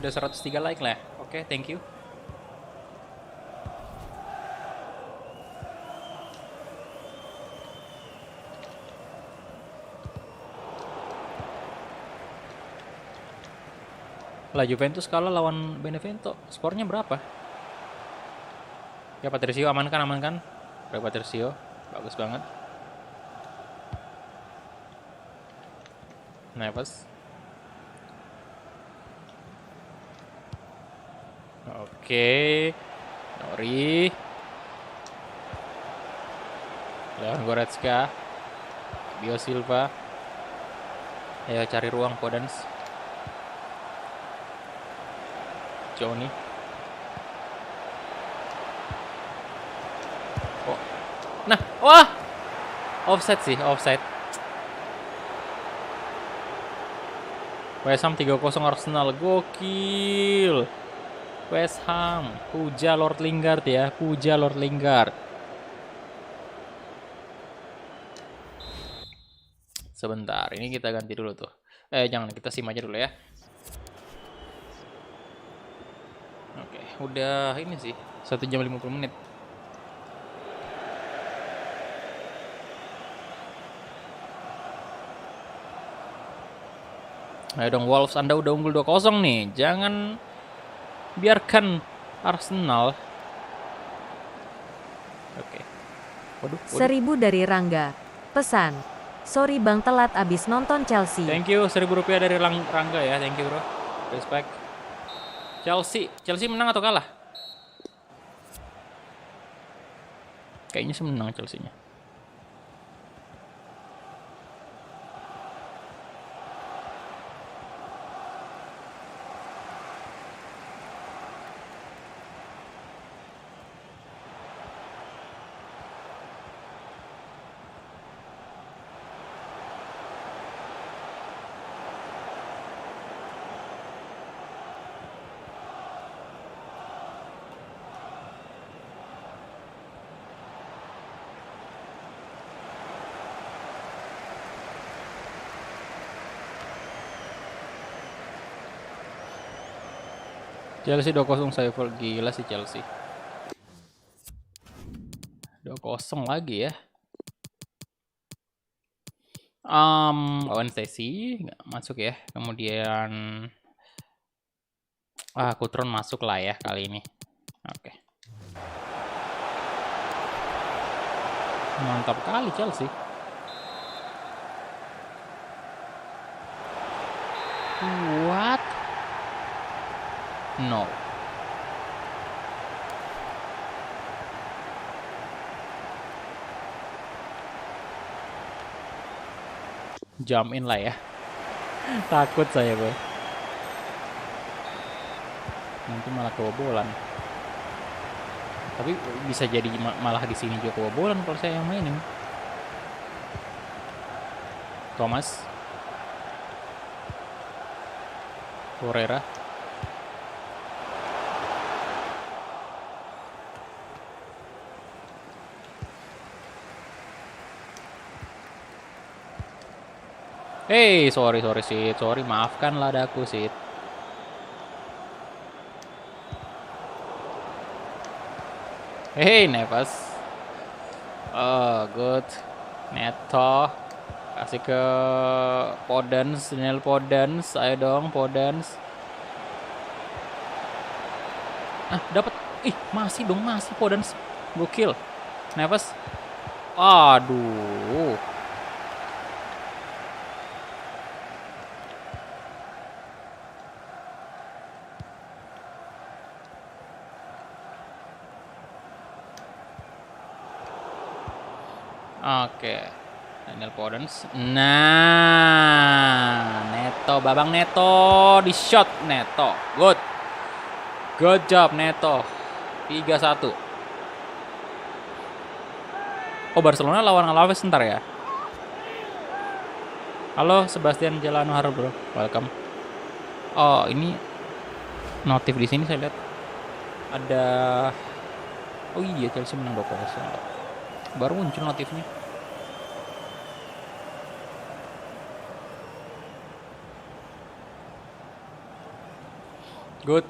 A: Udah 103 like lah. Oke, thank you. Lah Juventus kalah lawan Benevento. Skornya berapa? Ya Patricio amankan. Baik Patricio, bagus banget. Neves. Oke. Nori. Leon Goretzka. Fabio Silva. Ayo cari ruang Podence. Johnny. Oh. Nah, wah. Offside sih, offside. West Ham 3-0 Arsenal. Gokil. West Ham, puja Lord Lingard ya, puja Lord Lingard. Sebentar, ini kita ganti dulu tuh. Jangan, kita sim aja dulu ya. Oke, udah ini sih, 1 jam 50 menit. Ayo dong Wolves, Anda udah unggul 2-0 nih. Jangan biarkan Arsenal. Oke. Waduh.
B: 1000 dari Rangga. Pesan. Sorry bang telat abis nonton Chelsea.
A: Thank you, 1000 rupiah dari Rangga ya. Thank you bro. Respect. Chelsea menang atau kalah? Kayaknya sih menang Chelsea-nya. Chelsea 2-0 Sheffield, gila sih Chelsea. 2-0 lagi ya. Lawan Chelsea nggak masuk ya. Kemudian Kutron masuk lah ya kali ini. Oke. Mantap kali Chelsea. What? No. Jump in lah ya. Takut saya boy. Nanti malah kebobolan. Tapi bisa jadi malah di sini juga kebobolan kalau saya yang mainin. Thomas. Torreira. Hey, sorry Sid, sorry, maafkanlah daku Sid. Hey, Neves. Oh, good. Neto. Kasih ke Podence, Daniel Podence. Ayo dong, Podence. Dapat. Ih, masih Podence. Gokil. Neves. Aduh. Oke. Daniel Podence. Nah, Neto, Babang Neto di shot Neto. Good. Good job Neto. 3-1. Oh, Barcelona lawan Alaves ntar ya. Halo Sebastian Jalanohar bro, welcome. Oh, ini notif di sini saya lihat ada. Oh iya, Chelsea menang 2-0. Baru muncul notifnya. Good.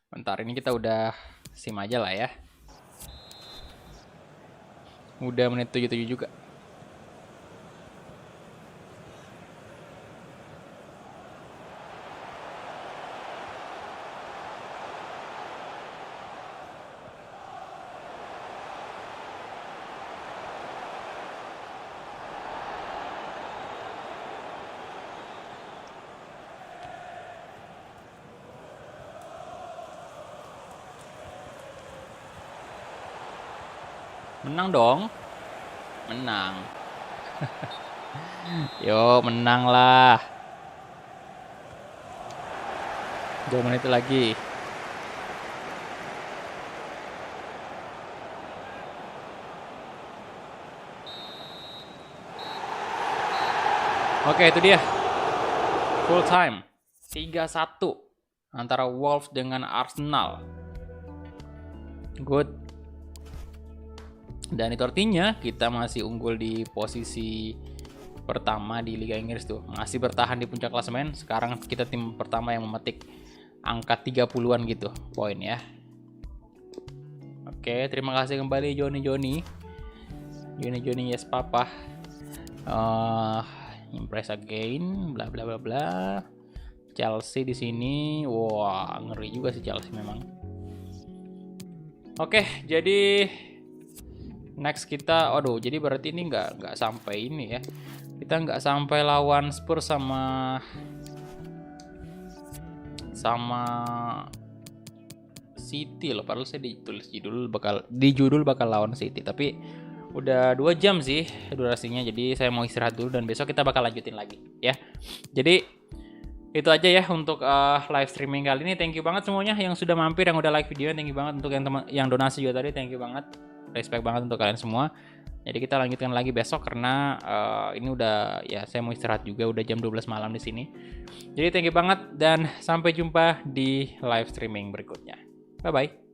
A: Bentar, ini kita udah sim aja lah ya. Udah menit 77 juga. Menang dong. Menang. Yo, menang lah. 2 menit lagi. Oke, itu dia. Full time. 3-1 antara Wolves dengan Arsenal. Good. Dan itu artinya kita masih unggul di posisi pertama di Liga Inggris tuh. Masih bertahan di puncak klasemen. Sekarang kita tim pertama yang memetik angka 30-an gitu poin ya. Oke, terima kasih kembali Joni yes papa. Impress again, bla bla bla bla. Chelsea di sini, wah ngeri juga sih Chelsea memang. Oke, jadi next kita, jadi berarti ini nggak sampai ini ya. Kita nggak sampai lawan Spurs sama City loh. Padahal saya ditulis di judul bakal lawan City. Tapi udah 2 jam sih durasinya. Jadi saya mau istirahat dulu dan besok kita bakal lanjutin lagi ya. Jadi itu aja ya untuk live streaming kali ini. Thank you banget semuanya yang sudah mampir, yang udah like video. Thank you banget untuk yang donasi juga tadi. Thank you banget. Respect banget untuk kalian semua. Jadi kita lanjutkan lagi besok karena ini udah ya saya mau istirahat juga, udah jam 12 malam di sini. Jadi thank you banget dan sampai jumpa di live streaming berikutnya. Bye bye.